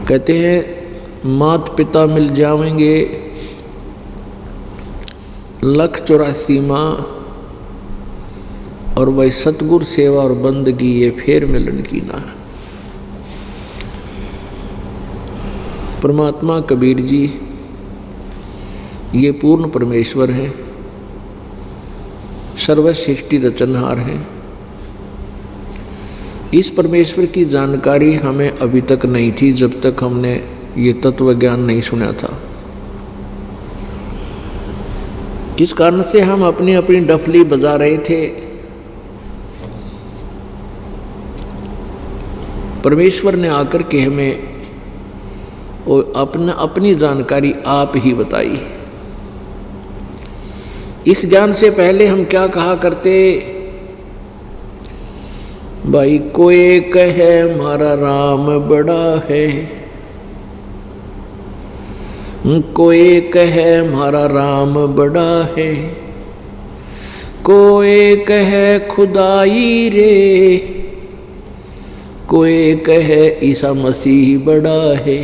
कहते हैं मात पिता मिल जावेंगे 184 माँ, और वही सतगुरु सेवा और बंदगी ये फेर मिलन की ना। परमात्मा कबीर जी ये पूर्ण परमेश्वर हैं, सर्व सृष्टि रचनहार हैं। इस परमेश्वर की जानकारी हमें अभी तक नहीं थी जब तक हमने ये तत्व ज्ञान नहीं सुना था। इस कारण से हम अपनी अपनी डफली बजा रहे थे। परमेश्वर ने आकर के हमें अपनी जानकारी आप ही बताई। इस ज्ञान से पहले हम क्या कहा करते, भाई कोई कहे हमारा राम बड़ा है, कोई कहे हमारा राम बड़ा है, कोई कहे खुदाई रे, कोई कहे ईसा मसीह बड़ा है,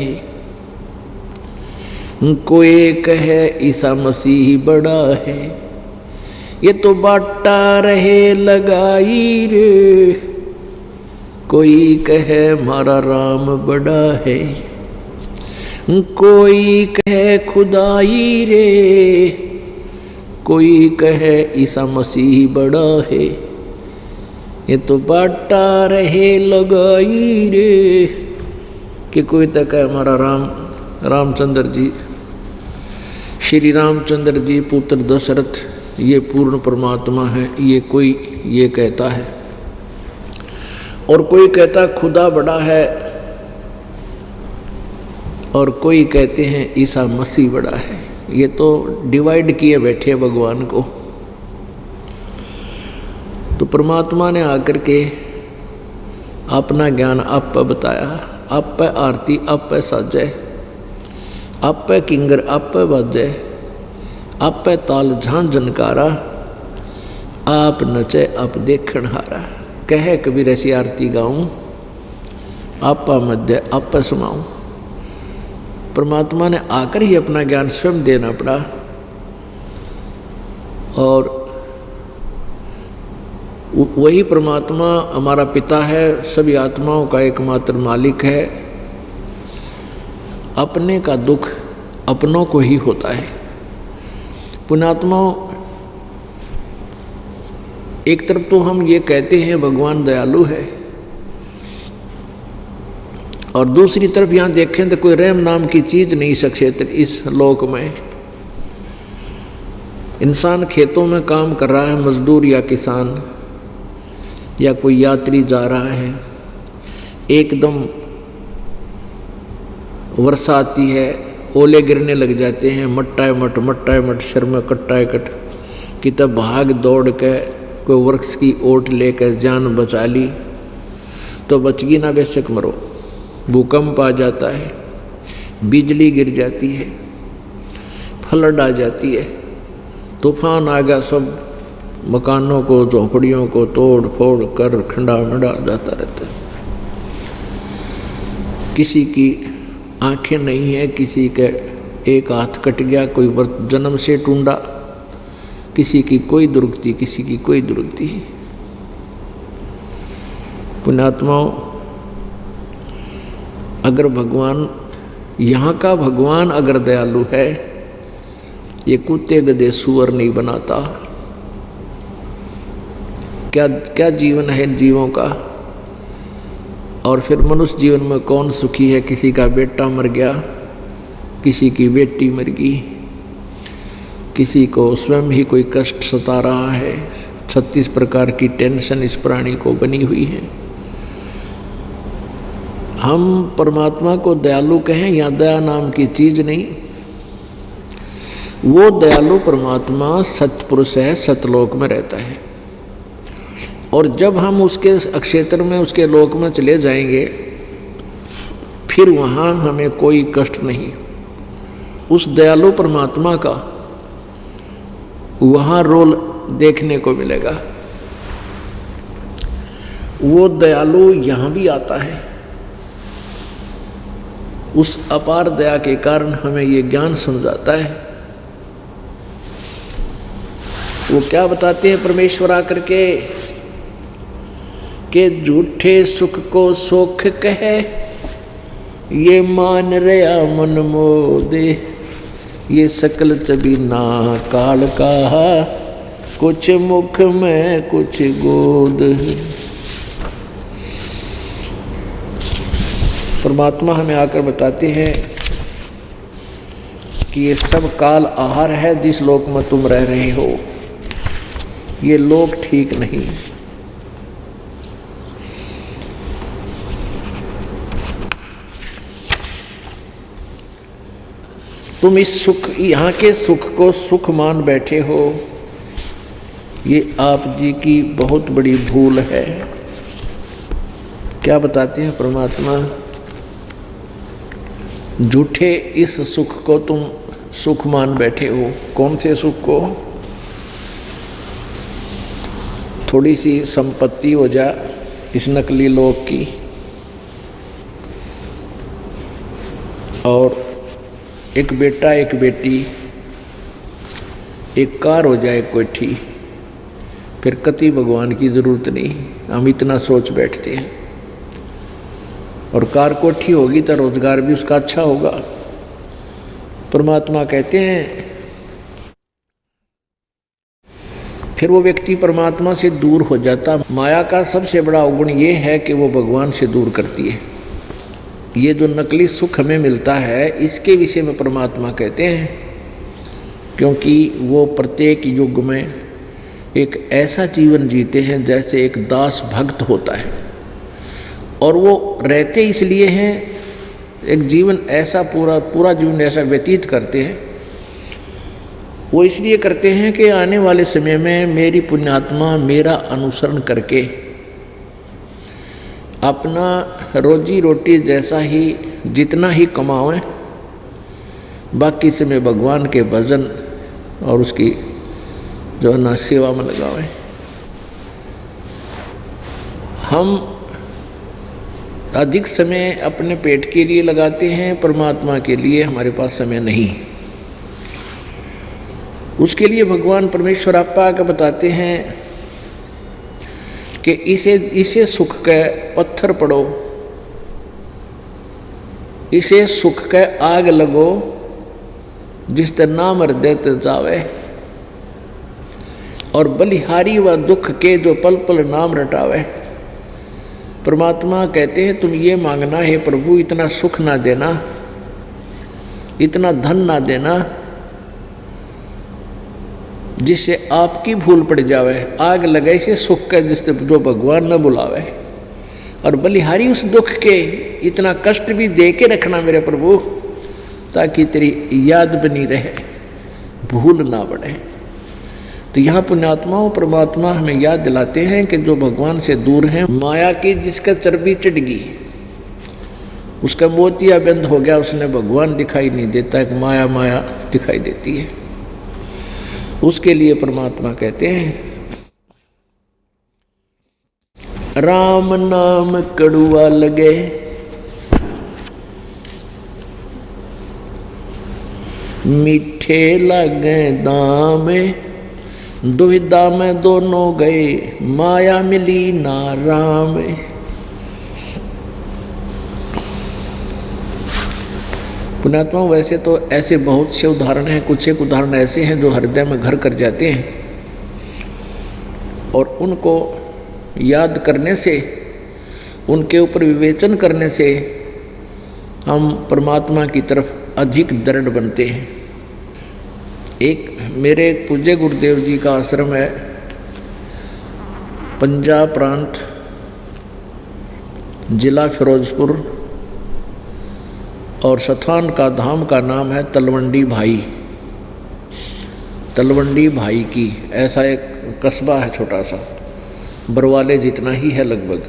कोई कहे ईसा मसीह बड़ा है। ये तो बाटा रहे लगाई रे, कोई कहे हमारा राम बड़ा है, कोई कहे खुदाई रे, कोई कहे ईसा मसीह बड़ा है। ये तो बाटा रहे लगाई रे, कि कोई तो कहे हमारा रामचंद्र जी, श्री रामचंद्र जी पुत्र दशरथ ये पूर्ण परमात्मा है, ये कोई ये कहता है, और कोई कहता खुदा बड़ा है, और कोई कहते हैं ईसा मसीह बड़ा है। ये तो डिवाइड किए बैठे भगवान को। तो परमात्मा ने आकर के अपना ज्ञान आप पे बताया, आप पे आरती आप पे साजय, आप पे किंगर आप पे बाजय, आप पे ताल झांझ झनकारा, आप नचे आप देखण हारा। कहे कबीर ऐसी आरती गाऊं, आपा मध्य आप पे सुनाऊं। परमात्मा ने आकर ही अपना ज्ञान स्वयं देना पड़ा, और वही परमात्मा हमारा पिता है, सभी आत्माओं का एकमात्र मालिक है। अपने का दुख अपनों को ही होता है। पुण्यात्माओं, एक तरफ तो हम ये कहते हैं भगवान दयालु है, और दूसरी तरफ यहाँ देखें तो कोई रहम नाम की चीज नहीं इस क्षेत्र इस लोक में। इंसान खेतों में काम कर रहा है, मजदूर या किसान या कोई यात्री जा रहा है, एकदम वर्षा आती है, ओले गिरने लग जाते हैं, मट्टा मट शर में कट्टा कट कि तब भाग दौड़ के कोई वृक्ष की ओट लेकर जान बचा ली तो बचगी ना, बेशक मरो। भूकंप आ जाता है, बिजली गिर जाती है, फ्लड आ जाती है, तूफान आ गया, सब मकानों को झोपड़ियों को तोड़ फोड़ कर खंडा मंडा जाता रहता है। किसी की आंखें नहीं है, किसी के एक हाथ कट गया, कोई जन्म से टूंडा, किसी की कोई दुर्गति, किसी की कोई दुर्गति। पुण्यात्माओं, अगर भगवान यहाँ का भगवान अगर दयालु है, ये कुत्ते गधे सुअर नहीं बनाता। क्या जीवन है जीवों का। और फिर मनुष्य जीवन में कौन सुखी है। किसी का बेटा मर गया, किसी की बेटी मर गई, किसी को स्वयं ही कोई कष्ट सता रहा है। 36 प्रकार की टेंशन इस प्राणी को बनी हुई है। हम परमात्मा को दयालु कहें या दया नाम की चीज नहीं। वो दयालु परमात्मा सतपुरुष है, सतलोक में रहता है। और जब हम उसके क्षेत्र में, उसके लोक में चले जाएंगे, फिर वहाँ हमें कोई कष्ट नहीं। उस दयालु परमात्मा का वहाँ रोल देखने को मिलेगा। वो दयालु यहाँ भी आता है। उस अपार दया के कारण हमें ये ज्ञान समझाता है। वो क्या बताते हैं परमेश्वर आकर के कि झूठे सुख को सुख कहे, ये मान रया मन मोदे, ये सकल चबीना काल का, कुछ मुख में कुछ गोद। परमात्मा हमें आकर बताते हैं कि ये सब काल आहार है जिस लोक में तुम रह रहे हो, ये लोक ठीक नहीं। तुम इस सुख, यहाँ के सुख को सुख मान बैठे हो, ये आप जी की बहुत बड़ी भूल है। क्या बताते हैं परमात्मा, झूठे इस सुख को तुम सुख मान बैठे हो। कौन से सुख को? थोड़ी सी संपत्ति हो जा इस नकली लोक की, और एक बेटा एक बेटी, एक कार हो जाए कोठी, फिर कति भगवान की जरूरत नहीं। हम इतना सोच बैठते हैं। और कार कोठी होगी तो रोजगार भी उसका अच्छा होगा। परमात्मा कहते हैं फिर वो व्यक्ति परमात्मा से दूर हो जाता। माया का सबसे बड़ा अवगुण ये है कि वो भगवान से दूर करती है। ये जो नकली सुख हमें मिलता है, इसके विषय में परमात्मा कहते हैं, क्योंकि वो प्रत्येक युग में एक ऐसा जीवन जीते हैं जैसे एक दास भक्त होता है। और वो रहते इसलिए हैं, एक जीवन ऐसा पूरा जीवन ऐसा व्यतीत करते हैं, वो इसलिए करते हैं कि आने वाले समय में मेरी पुण्यात्मा मेरा अनुसरण करके अपना रोजी रोटी जैसा ही जितना ही कमावें, बाकी समय भगवान के भजन और उसकी जो है ना सेवा में लगावें। हम अधिक समय अपने पेट के लिए लगाते हैं, परमात्मा के लिए हमारे पास समय नहीं। उसके लिए भगवान परमेश्वर आपा आकर बताते हैं कि इसे सुख के पत्थर पड़ो, इसे सुख के आग लगो, जिस तर नाम हृदय ते जावे, और बलिहारी व दुख के जो पल पल नाम रटावे। परमात्मा कहते हैं तुम ये मांगना है प्रभु, इतना सुख ना देना, इतना धन ना देना जिससे आपकी भूल पड़ जावे, आग लगे से सुख का जिससे जो भगवान न बुलावे, और बलिहारी उस दुख के इतना कष्ट भी दे के रखना मेरे प्रभु, ताकि तेरी याद बनी रहे, भूल ना बढ़े। तो यहाँ पुण्यात्माओं परमात्मा हमें याद दिलाते हैं कि जो भगवान से दूर हैं, माया की जिसका चर्बी चढ़ गई, उसका मोतिया बंद हो गया, उसने भगवान दिखाई नहीं देता, एक माया माया दिखाई देती है। उसके लिए परमात्मा कहते हैं राम नाम कड़ुआ लगे, मीठे लगे दाम, दुविधा में दोनों गए, माया मिली ना राम। पुण्यात्मा वैसे तो ऐसे बहुत से उदाहरण हैं, कुछ एक उदाहरण ऐसे हैं जो हृदय में घर कर जाते हैं, और उनको याद करने से, उनके ऊपर विवेचन करने से हम परमात्मा की तरफ अधिक दृढ़ बनते हैं। एक मेरे पूज्य गुरुदेव जी का आश्रम है पंजाब प्रांत, जिला फिरोजपुर, और स्थान का धाम का नाम है तलवंडी भाई। तलवंडी भाई की ऐसा एक कस्बा है छोटा सा, बरवाले जितना ही है लगभग।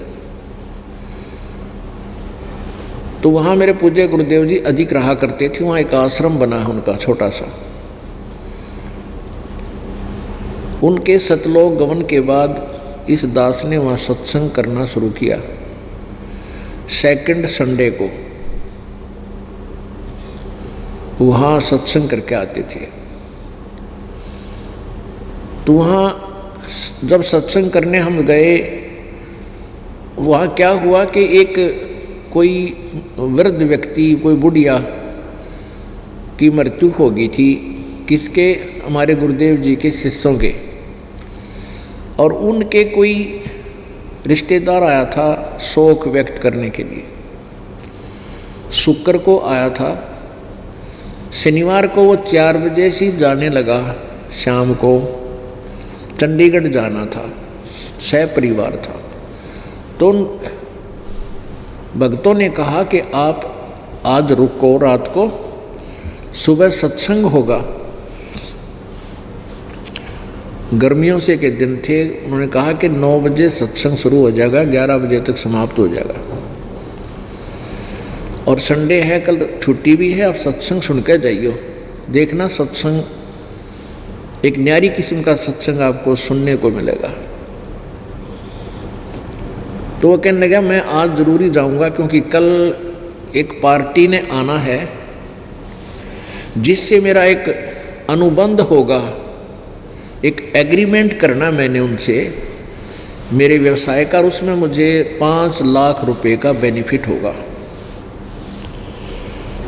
तो वहाँ मेरे पूज्य गुरुदेव जी अधिक रहा करते थे। वहाँ एक आश्रम बना है उनका छोटा सा। उनके सतलोक गमन के बाद इस दास ने वहाँ सत्संग करना शुरू किया। सेकंड संडे को वहाँ सत्संग करके आते थे। तो वहाँ जब सत्संग करने हम गए, वहाँ क्या हुआ कि एक कोई वृद्ध व्यक्ति, कोई बुढ़िया की मृत्यु हो गई थी। किसके? हमारे गुरुदेव जी के शिष्यों के। और उनके कोई रिश्तेदार आया था शोक व्यक्त करने के लिए। शुक्र को आया था, शनिवार को वो 4 बजे से जाने लगा, शाम को चंडीगढ़ जाना था, सह परिवार था। तो उन भक्तों ने कहा कि आप आज रुको, रात को सुबह सत्संग होगा। गर्मियों से के दिन थे, उन्होंने कहा कि 9 बजे सत्संग शुरू हो जाएगा, 11 बजे तक समाप्त हो जाएगा, और संडे है, कल छुट्टी भी है, आप सत्संग सुन के जाइयो। देखना सत्संग एक न्यारी किस्म का सत्संग आपको सुनने को मिलेगा। तो वो कहने लगा मैं आज ज़रूरी जाऊंगा, क्योंकि कल एक पार्टी ने आना है जिससे मेरा एक अनुबंध होगा, एक एग्रीमेंट करना मैंने उनसे मेरे व्यवसाय का, और उसमें मुझे 5 लाख रुपए का बेनिफिट होगा।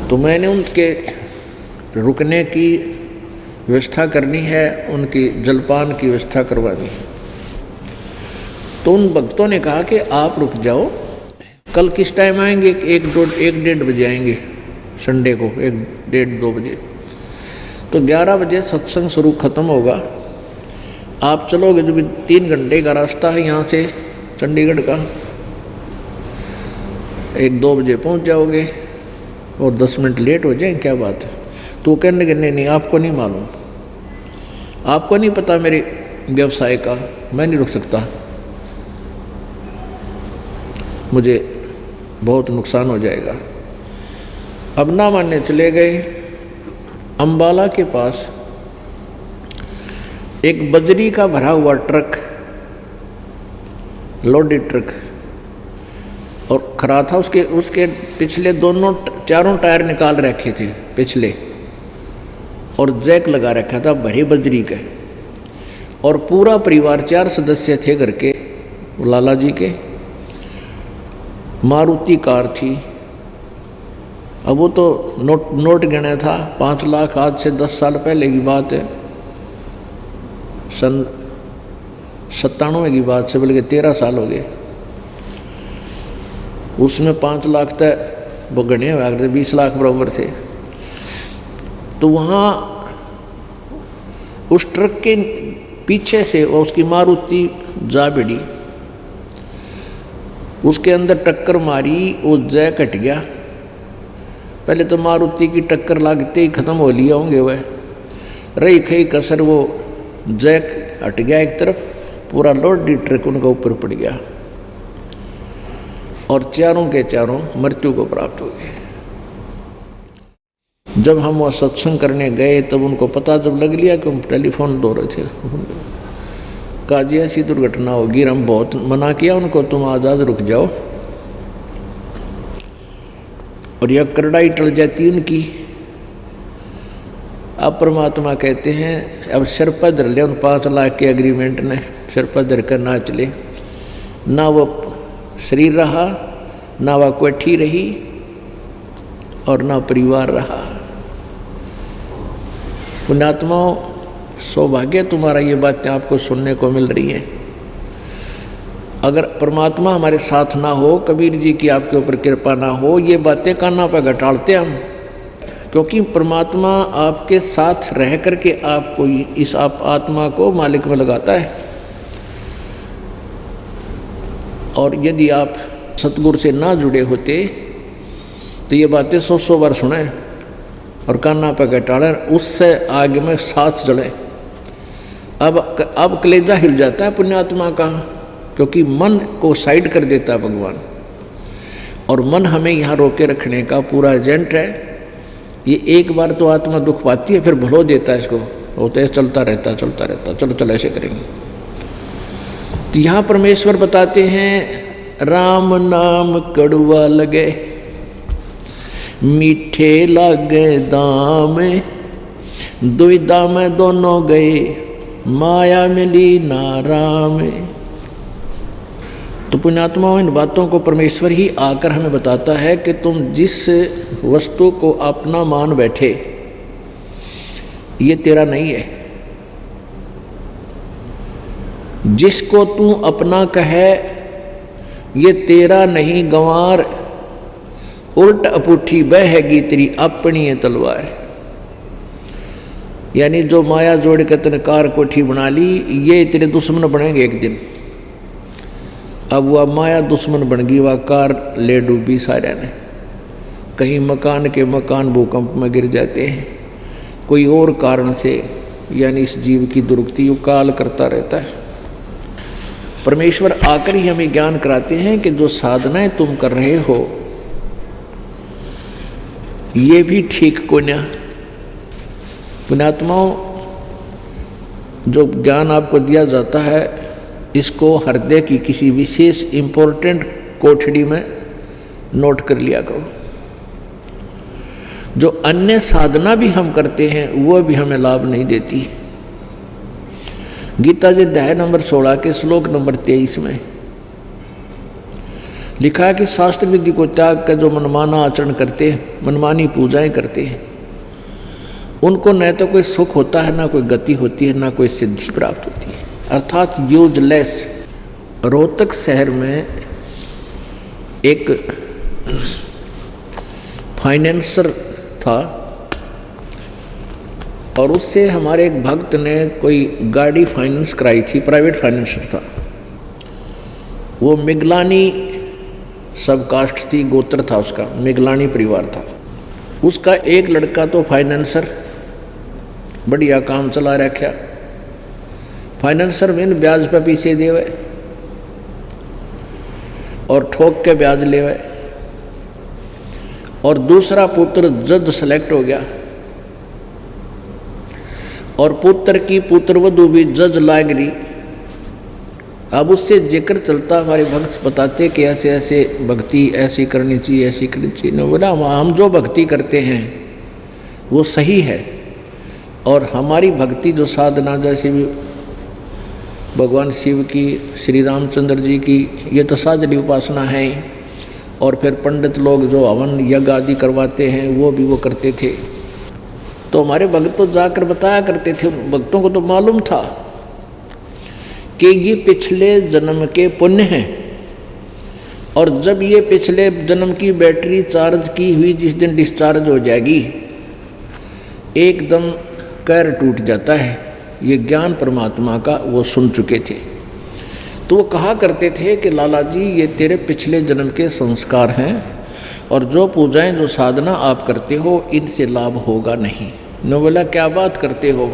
तो मैंने उनके रुकने की व्यवस्था करनी है, उनकी जलपान की व्यवस्था करवानी है। तो उन भक्तों ने कहा कि आप रुक जाओ, कल किस टाइम आएंगे? 1-1:30 बजे आएंगे, संडे को 1-1:30-2 बजे। तो 11 बजे सत्संग शुरू खत्म होगा, आप चलोगे, जो भी 3 घंटे का रास्ता है यहाँ से चंडीगढ़ का, 1-2 बजे पहुँच जाओगे, और 10 मिनट लेट हो जाए क्या बात है? तो कहने लगे नहीं, आपको नहीं मालूम, आपको नहीं पता मेरे व्यवसाय का, मैं नहीं रुक सकता, मुझे बहुत नुकसान हो जाएगा। अब ना मानने चले गए। अंबाला के पास एक बजरी का भरा हुआ ट्रक, लोडेड ट्रक, और खड़ा था, उसके पिछले चारों टायर निकाल रखे थे पिछले, और जैक लगा रखा था भरी बजरी का। और पूरा परिवार, 4 सदस्य थे घर के, लाला जी के। मारुति कार थी। अब वो तो नोट गिना था 5 लाख, आज से 10 साल पहले की बात है, सन 97 की बात से, बल्कि 13 साल हो गए। उसमें 5 लाख तक वो गणे हुआ करते, 20 लाख बराबर थे। तो वहाँ उस ट्रक के पीछे से और उसकी मारुति जा भिड़ी, उसके अंदर टक्कर मारी, वो जय कट गया। पहले तो मारुति की टक्कर लगते ही ख़त्म हो लिया होंगे वह, रही खई कसर, वो जैक हट गया एक तरफ, पूरा लोडेड ट्रक उनका ऊपर पड़ गया, और चारों के चारों मृत्यु को प्राप्त हो गए। जब हम वह सत्संग करने गए तब उनको पता जब लग लिया कि हम टेलीफोन दो रहे थे, कहा जी ऐसी दुर्घटना होगी। हम बहुत मना किया उनको, तुम आज़ाद रुक जाओ, और यह करड़ाई टल जाती उनकी। अब परमात्मा कहते हैं अब सिर पर धर ले, उन 5 लाख के एग्रीमेंट ने सिर पर धर कर ना चले, ना वो शरीर रहा, ना वह कोठी रही, और ना परिवार रहा। पुण्यात्माओं, सौभाग्य तुम्हारा ये बातें आपको सुनने को मिल रही हैं। अगर परमात्मा हमारे साथ ना हो, कबीर जी की आपके ऊपर कृपा ना हो, ये बातें कान्ना पर घटाड़ते हम, क्योंकि परमात्मा आपके साथ रह करके आपको इस आत्मा को मालिक में लगाता है। और यदि आप सतगुरु से ना जुड़े होते तो ये बातें 100 बार सुने और कान्ना पर घटाड़े, उससे आगे में साथ जले। अब कलेजा हिल जाता है पुण्यात्मा का, क्योंकि मन को साइड कर देता है भगवान, और मन हमें यहाँ रोके रखने का पूरा एजेंट है। ये एक बार तो आत्मा दुख पाती है, फिर भलो देता है इसको, होता है चलता रहता, चलो चलो ऐसे करेंगे। तो यहाँ परमेश्वर बताते हैं राम नाम कड़वा लगे, मीठे लागे दाम, दुविधा में दोनों गए, माया मिली नाराम। तो पुण्यात्माओं, इन बातों को परमेश्वर ही आकर हमें बताता है कि तुम जिस वस्तु को अपना मान बैठे, ये तेरा नहीं है। जिसको तू अपना कहे, ये तेरा नहीं गंवार, उल्ट अपूठी बहेगी तेरी अपनी तलवार। यानी जो माया जोड़ के तने कार कोठी बना ली, ये तेरे दुश्मन बनेंगे एक दिन। अब वह माया दुश्मन बन गई, वह कार ले डूबी सारे ने। कहीं मकान के मकान भूकंप में गिर जाते हैं, कोई और कारण से, यानी इस जीव की दुर्गति वो काल करता रहता है। परमेश्वर आकर ही हमें ज्ञान कराते हैं कि जो साधनाएं तुम कर रहे हो ये भी ठीक को न। पुण्यात्माओं, जो ज्ञान आपको दिया जाता है, इसको हृदय की किसी विशेष इंपॉर्टेंट कोठड़ी में नोट कर लिया करो। जो अन्य साधना भी हम करते हैं वो भी हमें लाभ नहीं देती। गीता जी अध्याय नंबर 16 के श्लोक नंबर 23 में लिखा है कि शास्त्र विधि को त्याग कर जो मनमाना आचरण करते हैं, मनमानी पूजाएं करते हैं, उनको न तो कोई सुख होता है, ना कोई गति होती है, ना कोई सिद्धि प्राप्त होती है, अर्थात यूजलेस। रोहतक शहर में एक फाइनेंसर था और उससे हमारे एक भक्त ने कोई गाड़ी फाइनेंस कराई थी, प्राइवेट फाइनेंसर था। वो मिगलानी सब कास्ट थी, गोत्र था उसका, मिगलानी परिवार था। उसका एक लड़का तो फाइनेंसर बढ़िया काम चला रखा, फाइनेंसर में ब्याज पे पैसे देवे और ठोक के ब्याज लेवे। और दूसरा पुत्र जज सेलेक्ट हो गया और पुत्र की पुत्रवधू भी जज लाग रही। अब उससे जिक्र चलता, हमारे भक्त बताते कि ऐसे ऐसे भक्ति ऐसी करनी चाहिए, ऐसी करनी चाहिए। ने बोला हम जो भक्ति करते हैं वो सही है, और हमारी भक्ति जो साधना जैसे भी भगवान शिव की, श्री रामचंद्र जी की, ये तो साधनी उपासना है। और फिर पंडित लोग जो हवन यज्ञ आदि करवाते हैं वो भी वो करते थे। तो हमारे भक्त तो जाकर बताया करते थे, भक्तों को तो मालूम था कि ये पिछले जन्म के पुण्य हैं, और जब ये पिछले जन्म की बैटरी चार्ज की हुई जिस दिन डिस्चार्ज हो जाएगी, एकदम कैर टूट जाता है। ये ज्ञान परमात्मा का वो सुन चुके थे। तो वो कहा करते थे कि लाला जी ये तेरे पिछले जन्म के संस्कार हैं, और जो पूजाएं जो साधना आप करते हो इनसे लाभ होगा नहीं। न बोला क्या बात करते हो।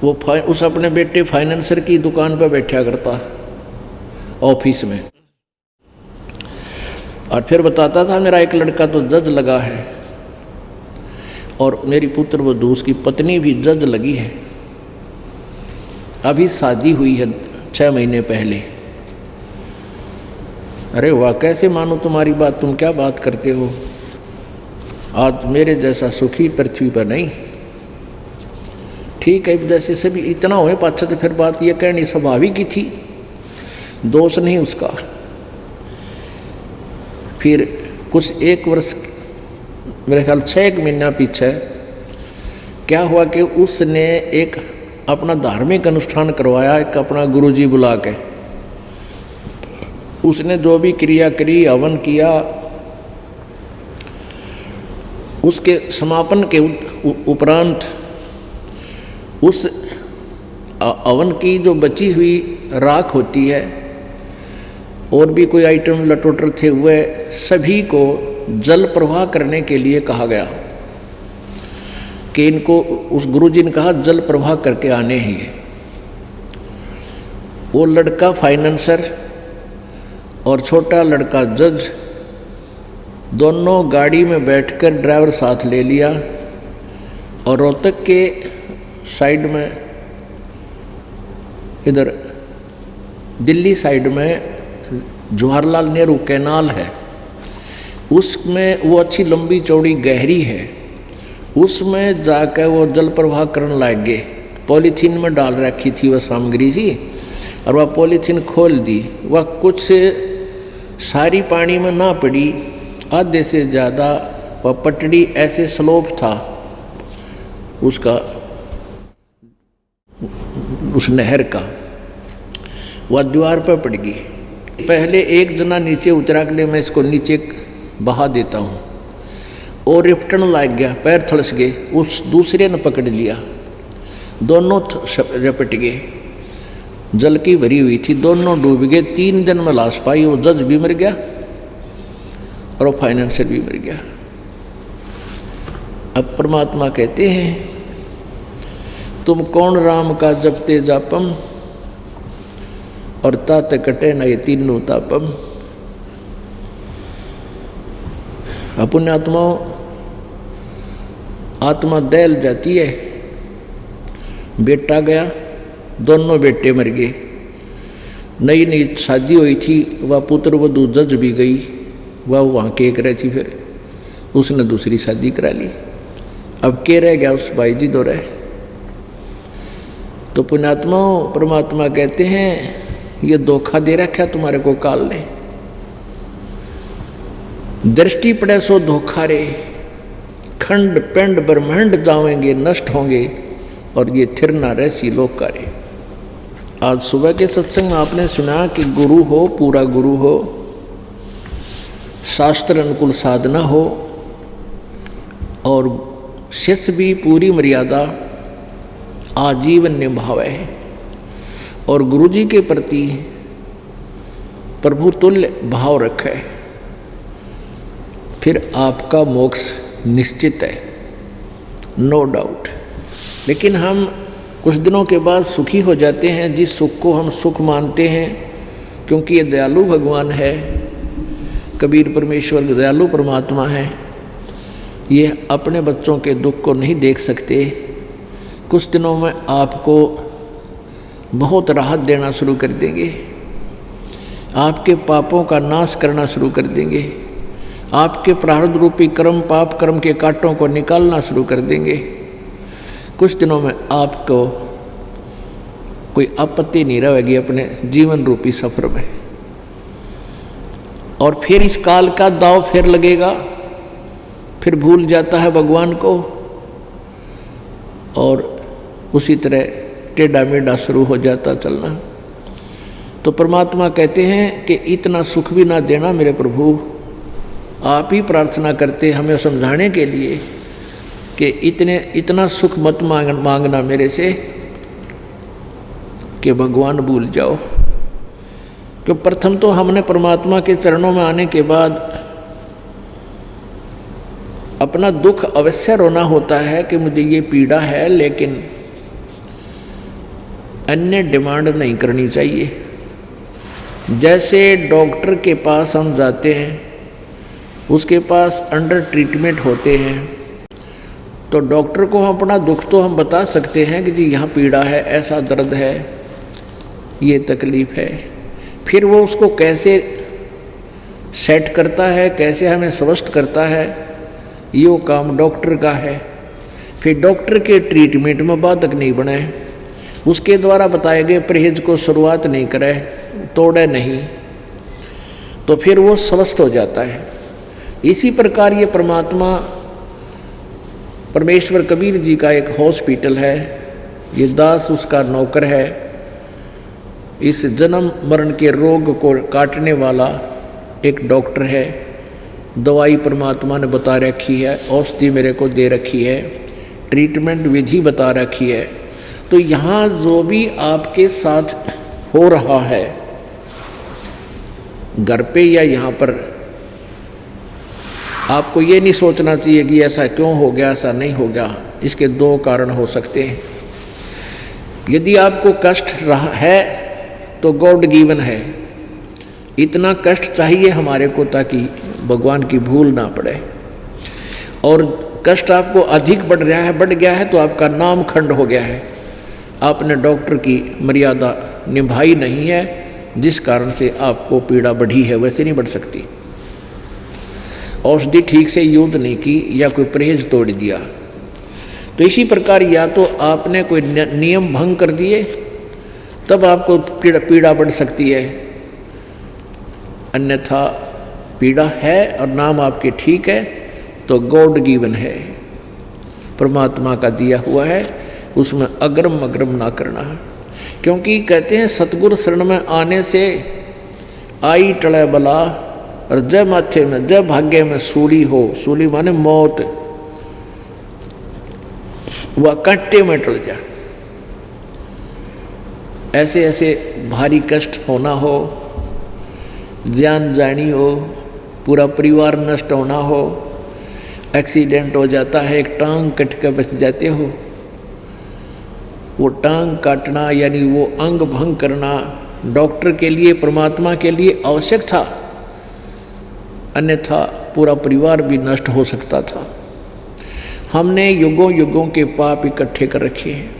वो उस अपने बेटे फाइनेंसर की दुकान पर बैठा करता ऑफिस में, और फिर बताता था मेरा एक लड़का तो जज लगा है और मेरी पुत्रवधू उसकी पत्नी भी जज लगी है, अभी शादी हुई है 6 महीने पहले। अरे वाह, कैसे मानो तुम्हारी बात, तुम क्या बात करते हो। आज मेरे जैसा सुखी पृथ्वी पर नहीं। ठीक है, जैसे सभी इतना हुए पाछा, तो फिर बात ये कहनी स्वाभाविक ही थी, दोष नहीं उसका। फिर कुछ 1 वर्ष, मेरे ख्याल 6 महीना पीछे क्या हुआ कि उसने एक अपना धार्मिक अनुष्ठान करवाया, एक अपना गुरुजी बुला के। उसने जो भी क्रिया करी, हवन किया, उसके समापन के उपरांत उस हवन की जो बची हुई राख होती है और भी कोई आइटम लटोटर थे, हुए सभी को जल प्रवाह करने के लिए कहा गया कि इनको, उस गुरुजी ने कहा जल प्रवाह करके आने ही है। वो लड़का फाइनेंसर और छोटा लड़का जज दोनों गाड़ी में बैठकर ड्राइवर साथ ले लिया, और रोहतक के साइड में, इधर दिल्ली साइड में जवाहरलाल नेहरू कैनाल है, उसमें वो अच्छी लंबी चौड़ी गहरी है, उसमें जाकर वो जल प्रवाह करने लग गए। पॉलीथीन में डाल रखी थी वह सामग्री जी, और वह पॉलीथीन खोल दी। वह कुछ से सारी पानी में ना पड़ी, आधे से ज़्यादा वह पटड़ी ऐसे स्लोप था उसका, उस नहर का, वह दीवार पर पड़ गई। पहले एक जना नीचे उतरा के लिए मैं इसको नीचे बहा देता हूँ, और रिपटन लग गया, पैर थलस गए। उस दूसरे ने पकड़ लिया, दोनों रपट गए। जल की भरी हुई थी, दोनों डूब गए। 3 दिन में लाश पाई। वो जज भी मर गया और वो फाइनेंसर भी मर गया। अब परमात्मा कहते हैं, तुम कौन राम का जपते जापम, और तात कटे न ये तीनों तापम। अपने आत्मा दहल जाती है। बेटा गया, दोनों बेटे मर गए। नई नई शादी हुई थी, वह पुत्र वधू जज भी गई, वह वहाँ केक रही थी, फिर उसने दूसरी शादी करा ली। अब के रह गया उस भाई जी दो रहे। तो पुण्यात्मा परमात्मा कहते हैं, ये धोखा दे रखा तुम्हारे को काल ने। दृष्टि पड़े सो धोखा रे, खंड पिंड ब्रह्मांड जावेंगे, नष्ट होंगे, और ये थिर ना रहसी लोक कार्य। आज सुबह के सत्संग में आपने सुना कि गुरु हो, पूरा गुरु हो, शास्त्र अनुकूल साधना हो, और शिष्य भी पूरी मर्यादा आजीवन निभावे, और गुरु जी के प्रति प्रभु तुल्य भाव रखे, फिर आपका मोक्ष निश्चित है, नो डाउट। लेकिन हम कुछ दिनों के बाद सुखी हो जाते हैं, जिस सुख को हम सुख मानते हैं, क्योंकि ये दयालु भगवान है, कबीर परमेश्वर दयालु परमात्मा है। ये अपने बच्चों के दुख को नहीं देख सकते। कुछ दिनों में आपको बहुत राहत देना शुरू कर देंगे, आपके पापों का नाश करना शुरू कर देंगे, आपके प्रारब्ध रूपी कर्म, पाप कर्म के कांटों को निकालना शुरू कर देंगे। कुछ दिनों में आपको कोई आपत्ति नहीं रहेगी अपने जीवन रूपी सफर में, और फिर इस काल का दाव फिर लगेगा, फिर भूल जाता है भगवान को, और उसी तरह टेढ़ा मेढ़ा शुरू हो जाता चलना। तो परमात्मा कहते हैं कि इतना सुख भी ना देना मेरे प्रभु। आप ही प्रार्थना करते हमें समझाने के लिए कि इतना सुख मत मांगना मेरे से कि भगवान भूल जाओ। क्यों प्रथम तो हमने परमात्मा के चरणों में आने के बाद अपना दुख अवश्य रोना होता है कि मुझे ये पीड़ा है, लेकिन अन्य डिमांड नहीं करनी चाहिए। जैसे डॉक्टर के पास हम जाते हैं, उसके पास अंडर ट्रीटमेंट होते हैं, तो डॉक्टर को अपना दुख तो हम बता सकते हैं कि जी यहाँ पीड़ा है, ऐसा दर्द है, ये तकलीफ़ है। फिर वो उसको कैसे सेट करता है, कैसे हमें स्वस्थ करता है, ये काम डॉक्टर का है। फिर डॉक्टर के ट्रीटमेंट में बाधक नहीं बने, उसके द्वारा बताए गए परहेज को शुरुआत नहीं करे, तोड़े नहीं, तो फिर वो स्वस्थ हो जाता है। इसी प्रकार ये परमात्मा परमेश्वर कबीर जी का एक हॉस्पिटल है, ये दास उसका नौकर है। इस जन्म मरण के रोग को काटने वाला एक डॉक्टर है। दवाई परमात्मा ने बता रखी है, औषधि मेरे को दे रखी है, ट्रीटमेंट विधि बता रखी है। तो यहाँ जो भी आपके साथ हो रहा है, घर पे या यहाँ पर, आपको ये नहीं सोचना चाहिए कि ऐसा क्यों हो गया, ऐसा नहीं हो गया। इसके 2 कारण हो सकते हैं। यदि आपको कष्ट रहा है तो गॉड गिवन है, इतना कष्ट चाहिए हमारे को ताकि भगवान की भूल ना पड़े। और कष्ट आपको अधिक बढ़ गया है तो आपका नाम खंड हो गया है, आपने डॉक्टर की मर्यादा निभाई नहीं है, जिस कारण से आपको पीड़ा बढ़ी है, वैसे नहीं बढ़ सकती। औषधि ठीक से यूज नहीं की या कोई परहेज तोड़ दिया। तो इसी प्रकार या तो आपने कोई नियम भंग कर दिए तब आपको पीड़ा बढ़ सकती है, अन्यथा पीड़ा है और नाम आपके ठीक है तो गॉड गिवन है, परमात्मा का दिया हुआ है, उसमें अग्रम अग्रम ना करना। क्योंकि कहते हैं सतगुरु शरण में आने से आई टले बला, और जय माथे में जय भाग्य में सूली हो, सूली माने मौत, वह कांटे में टल जा। ऐसे ऐसे भारी कष्ट होना हो, जान जानी हो, पूरा परिवार नष्ट होना हो, एक्सीडेंट हो जाता है, एक टांग कट कर बच जाते हो, वो टांग काटना यानी वो अंग भंग करना डॉक्टर के लिए परमात्मा के लिए आवश्यक था, अन्यथा पूरा परिवार भी नष्ट हो सकता था। हमने युगों युगों के पाप इकट्ठे कर रखे हैं,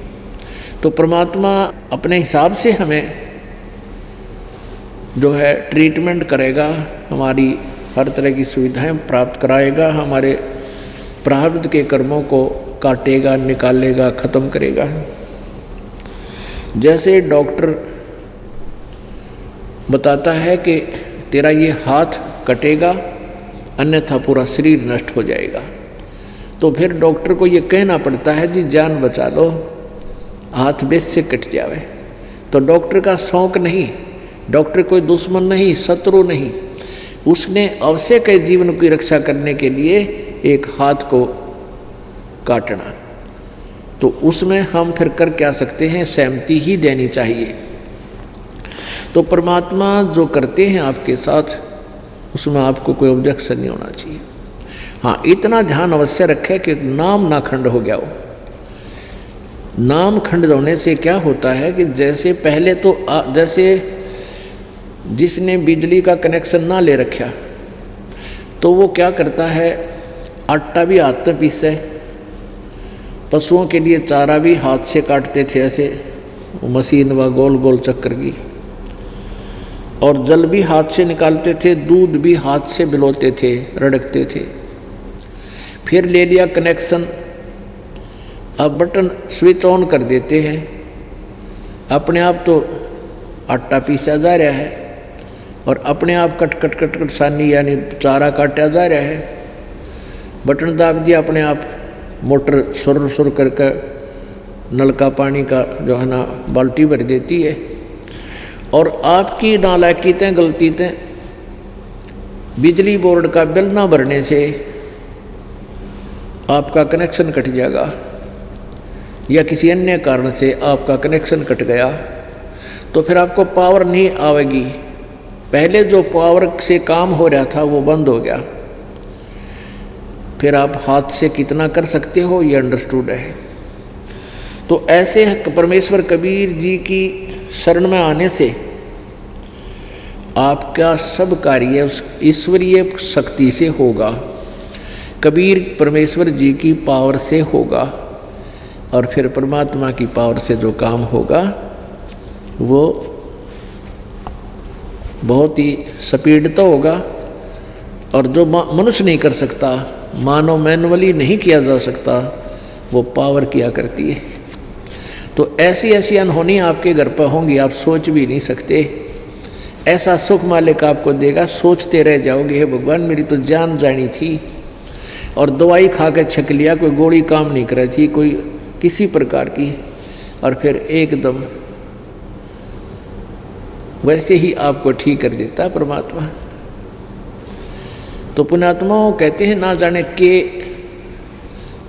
तो परमात्मा अपने हिसाब से हमें जो है ट्रीटमेंट करेगा, हमारी हर तरह की सुविधाएं प्राप्त कराएगा, हमारे प्रारब्ध के कर्मों को काटेगा, निकालेगा, ख़त्म करेगा। जैसे डॉक्टर बताता है कि तेरा ये हाथ कटेगा अन्यथा पूरा शरीर नष्ट हो जाएगा, तो फिर डॉक्टर को ये कहना पड़ता है जी जान बचा लो, हाथ बेस से कट जावे। तो डॉक्टर का शौक नहीं, डॉक्टर कोई दुश्मन नहीं, शत्रु नहीं, उसने आवश्यक है जीवन की रक्षा करने के लिए एक हाथ को काटना। तो उसमें हम फिर कर क्या सकते हैं, सहमति ही देनी चाहिए। तो परमात्मा जो करते हैं आपके साथ उसमें आपको कोई ऑब्जेक्शन नहीं होना चाहिए। हाँ, इतना ध्यान अवश्य रखें कि नाम ना खंड हो गया हो। नाम खंड होने से क्या होता है कि जैसे पहले तो जैसे जिसने बिजली का कनेक्शन ना ले रखा तो वो क्या करता है, आटा भी हाथ से पीसे, पशुओं के लिए चारा भी हाथ से काटते थे ऐसे मशीन व गोल गोल चक्कर की, और जल भी हाथ से निकालते थे, दूध भी हाथ से बिलोते थे, रड़कते थे। फिर ले लिया कनेक्शन, अब बटन स्विच ऑन कर देते हैं, अपने आप तो आटा पीसा जा रहा है और अपने आप कट कट कट कट सानी यानी चारा काटा जा रहा है। बटन दाब दिया, अपने आप मोटर सुर सुर करके नलका पानी का जो है ना बाल्टी भर देती है। और आपकी नालायकीतें गलतीतें बिजली बोर्ड का बिल ना भरने से आपका कनेक्शन कट जाएगा, या किसी अन्य कारण से आपका कनेक्शन कट गया तो फिर आपको पावर नहीं आएगी। पहले जो पावर से काम हो रहा था वो बंद हो गया, फिर आप हाथ से कितना कर सकते हो ये अंडरस्टूड है। तो ऐसे परमेश्वर कबीर जी की शरण में आने से आपका सब कार्य उस ईश्वरीय शक्ति से होगा, कबीर परमेश्वर जी की पावर से होगा, और फिर परमात्मा की पावर से जो काम होगा वो बहुत ही स्पीड तो होगा, और जो मनुष्य नहीं कर सकता, मानव मैनुअली नहीं किया जा सकता, वो पावर किया करती है। तो ऐसी ऐसी अनहोनी आपके घर पर होंगी, आप सोच भी नहीं सकते। ऐसा सुख मालिक आपको देगा, सोचते रह जाओगे हे भगवान मेरी तो जान जानी थी, और दवाई खा के छक लिया, कोई गोली काम नहीं कर रही थी, कोई किसी प्रकार की, और फिर एकदम वैसे ही आपको ठीक कर देता परमात्मा। तो पुण्यात्माओं कहते हैं ना जाने के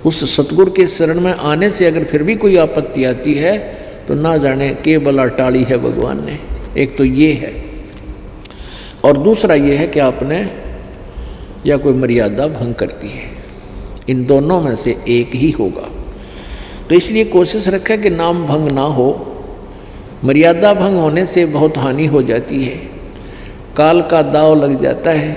उस सतगुरु के शरण में आने से अगर फिर भी कोई आपत्ति आती है तो ना जाने के बला टाली है भगवान ने। एक तो ये है, और दूसरा ये है कि आपने या कोई मर्यादा भंग करती है, इन दोनों में से एक ही होगा। तो इसलिए कोशिश रखें कि नाम भंग ना हो। मर्यादा भंग होने से बहुत हानि हो जाती है, काल का दाव लग जाता है।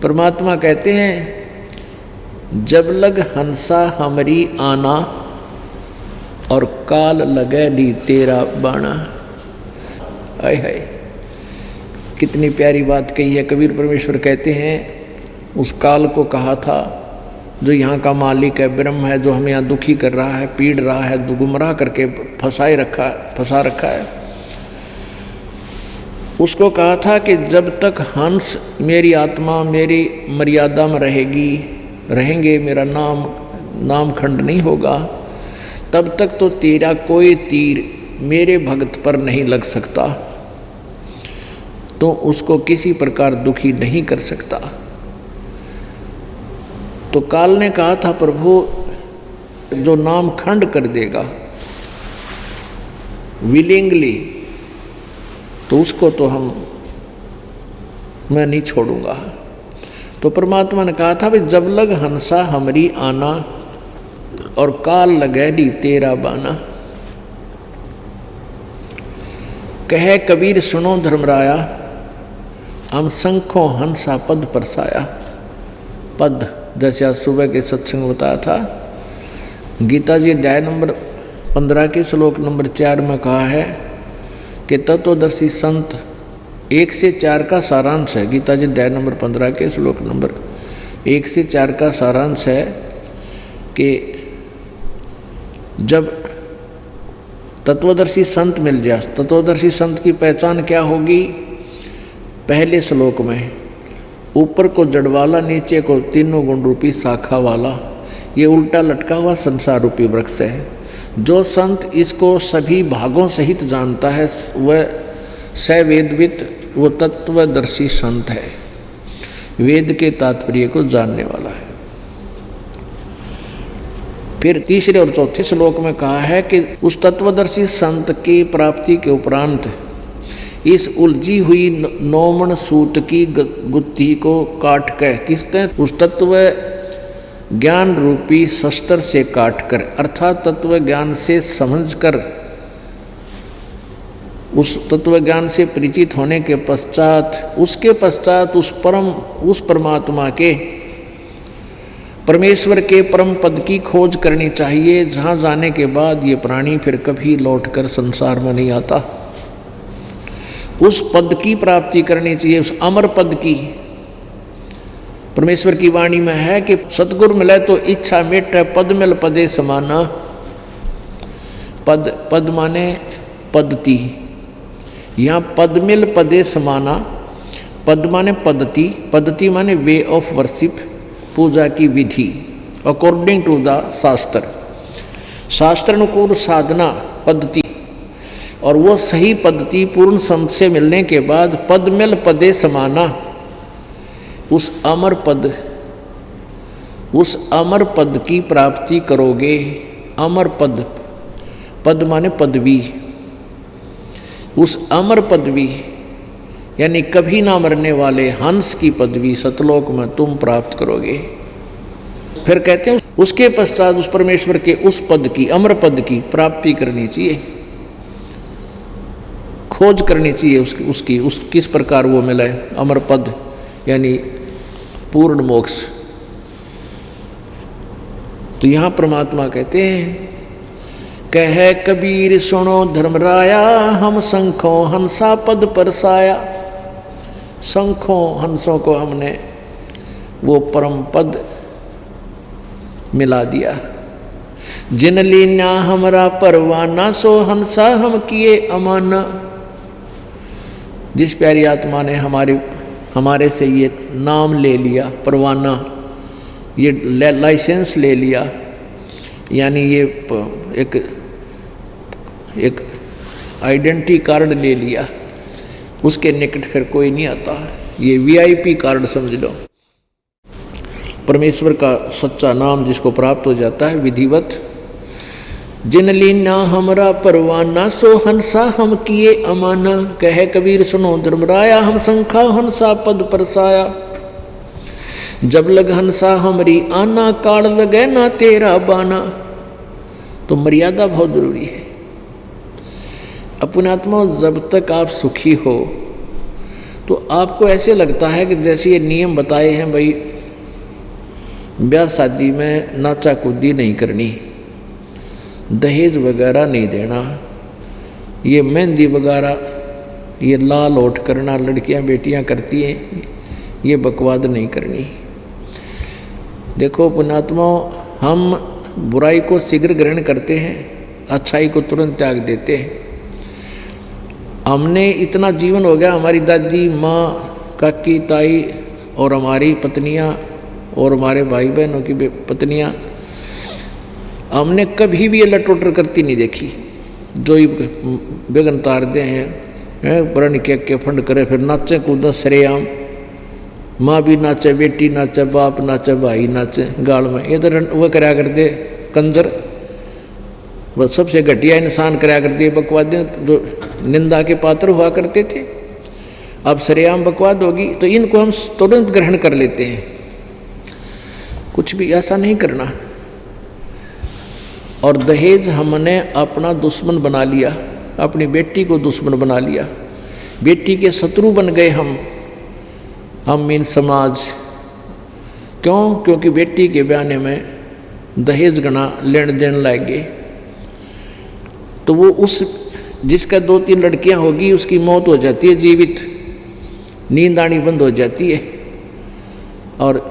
परमात्मा कहते हैं जब लग हंसा हमारी आना, और काल लगे ली तेरा बाणा। आय हाय, कितनी प्यारी बात कही है। कबीर परमेश्वर कहते हैं उस काल को कहा था, जो यहाँ का मालिक है, ब्रह्म है, जो हमें यहाँ दुखी कर रहा है, पीड़ रहा है, गुमराह करके फंसा रखा है, उसको कहा था कि जब तक हंस मेरी आत्मा मेरी मर्यादा में रहेंगे, मेरा नाम खंड नहीं होगा, तब तक तो तेरा कोई तीर मेरे भक्त पर नहीं लग सकता, तो उसको किसी प्रकार दुखी नहीं कर सकता। तो काल ने कहा था, प्रभु जो नाम खंड कर देगा विलिंगली, तो उसको तो मैं नहीं छोड़ूंगा। तो परमात्मा ने कहा था, भाई जब लग हंसा हमरी आना, और काल लगैली तेरा बाना। कहे कबीर सुनो धर्मराया, हम शंखों हंसा पद परसाया। पद जैसे आज सुबह के सत्संग बताया था, गीता जी अध्याय नंबर 15 के श्लोक नंबर 4 में कहा है कि तत्वदर्शी संत 1 से 4 का सारांश है। गीता जी अध्याय नंबर 15 के श्लोक नंबर 1 से 4 का सारांश है कि जब तत्वदर्शी संत मिल जाए, तत्वदर्शी संत की पहचान क्या होगी? पहले श्लोक में ऊपर को जड़ वाला, नीचे को तीनों गुण रूपी शाखा वाला, ये उल्टा लटका हुआ संसार रूपी वृक्ष है। जो संत इसको सभी भागों सहित जानता है वह सवेदवित, वो तत्वदर्शी संत है, वेद के तात्पर्य को जानने वाला है। फिर तीसरे और चौथे श्लोक में कहा है कि उस तत्वदर्शी संत की प्राप्ति के उपरांत इस उलझी हुई नौमन सूत की गुत्थी को काट कर, किसने? उस तत्व ज्ञान रूपी शस्त्र से काटकर, अर्थात तत्व ज्ञान से समझकर, उस तत्व ज्ञान से परिचित होने के पश्चात, उसके पश्चात उस परमात्मा के, परमेश्वर के परम पद की खोज करनी चाहिए, जहाँ जाने के बाद ये प्राणी फिर कभी लौटकर संसार में नहीं आता। उस पद की प्राप्ति करनी चाहिए, उस अमर पद की। परमेश्वर की वाणी में है कि सतगुरु मिले तो इच्छा मिटे, पद मिल पदे समाना। पद माने पद्धति, यहाँ पद मिल पदे समाना। पद माने पद्धति, पद्धति माने वे ऑफ वर्शिप, पूजा की विधि अकॉर्डिंग टू द शास्त्र, शास्त्र अनुकूल साधना पद्धति। और वो सही पद्धति पूर्ण संत से मिलने के बाद पद मिल पदे समाना, उस अमर पद की प्राप्ति करोगे। अमर पद, पद माने पदवी, उस अमर पदवी यानी कभी ना मरने वाले हंस की पदवी सतलोक में तुम प्राप्त करोगे। फिर कहते हैं उसके पश्चात उस परमेश्वर के उस पद की, अमर पद की प्राप्ति करनी चाहिए, खोज करनी चाहिए उसकी किस प्रकार वो मिले अमर पद यानी पूर्ण मोक्ष। तो यहाँ परमात्मा कहते हैं, कह कबीर सुनो धर्मराया, हम शंखों हंसा पद परसाया। शंखों हंसों को हमने वो परम पद मिला दिया। जिन लीना हमरा परवाना, सो हंसा हम किए अमाना। जिस प्यारी आत्मा ने हमारे से ये नाम ले लिया, परवाना, ये लाइसेंस ले लिया, यानी ये एक आइडेंटिटी कार्ड ले लिया, उसके निकट फिर कोई नहीं आता। ये वीआईपी कार्ड समझ लो। परमेश्वर का सच्चा नाम जिसको प्राप्त हो जाता है विधिवत। जिन लीना हमरा परवाना, सो हंसा हम किए अमाना। कहे कबीर सुनो धर्मराया, हम शंखा हंसा पद परसाया। जब लग हंसा हमरी आना, काल लगे ना तेरा बाना। तो मर्यादा बहुत जरूरी है। अपने आत्मा जब तक आप सुखी हो तो आपको ऐसे लगता है कि जैसे ये नियम बताए हैं, भाई ब्याह शादी में नाचा कूदी नहीं करनी, दहेज वगैरह नहीं देना, ये मेहंदी वगैरह ये लाल ओट करना लड़कियां बेटियां करती हैं, ये बकवाद नहीं करनी, देखो पुण्यात्मा, हम बुराई को शीघ्र ग्रहण करते हैं, अच्छाई को तुरंत त्याग देते हैं। हमने इतना जीवन हो गया, हमारी दादी, माँ, काकी, ताई और हमारी पत्नियाँ और हमारे भाई बहनों की पत्नियाँ, हमने कभी भी ये लटोटर करती नहीं देखी। जो ही बेगन तार दे हैं प्रण के फंड करे, फिर नाचे कूदा सरेआम, माँ भी नाचे, बेटी नाचे, बाप नाचे, भाई नाचे गाल में। ये तो वो कराया करते कंजर, वह सबसे घटिया इंसान कराया करते बकवादें, जो निंदा के पात्र हुआ करते थे। अब सरेआम बकवाद होगी तो इनको हम तुरंत ग्रहण कर लेते हैं। कुछ भी ऐसा नहीं करना। और दहेज हमने अपना दुश्मन बना लिया, अपनी बेटी को दुश्मन बना लिया, बेटी के शत्रु बन गए हम मीन समाज। क्यों? क्योंकि बेटी के ब्याने में दहेज गना लेन देन लग गए। तो वो उस जिसका 2-3 लड़कियां होगी उसकी मौत हो जाती है, जीवित, नींद आनी बंद हो जाती है। और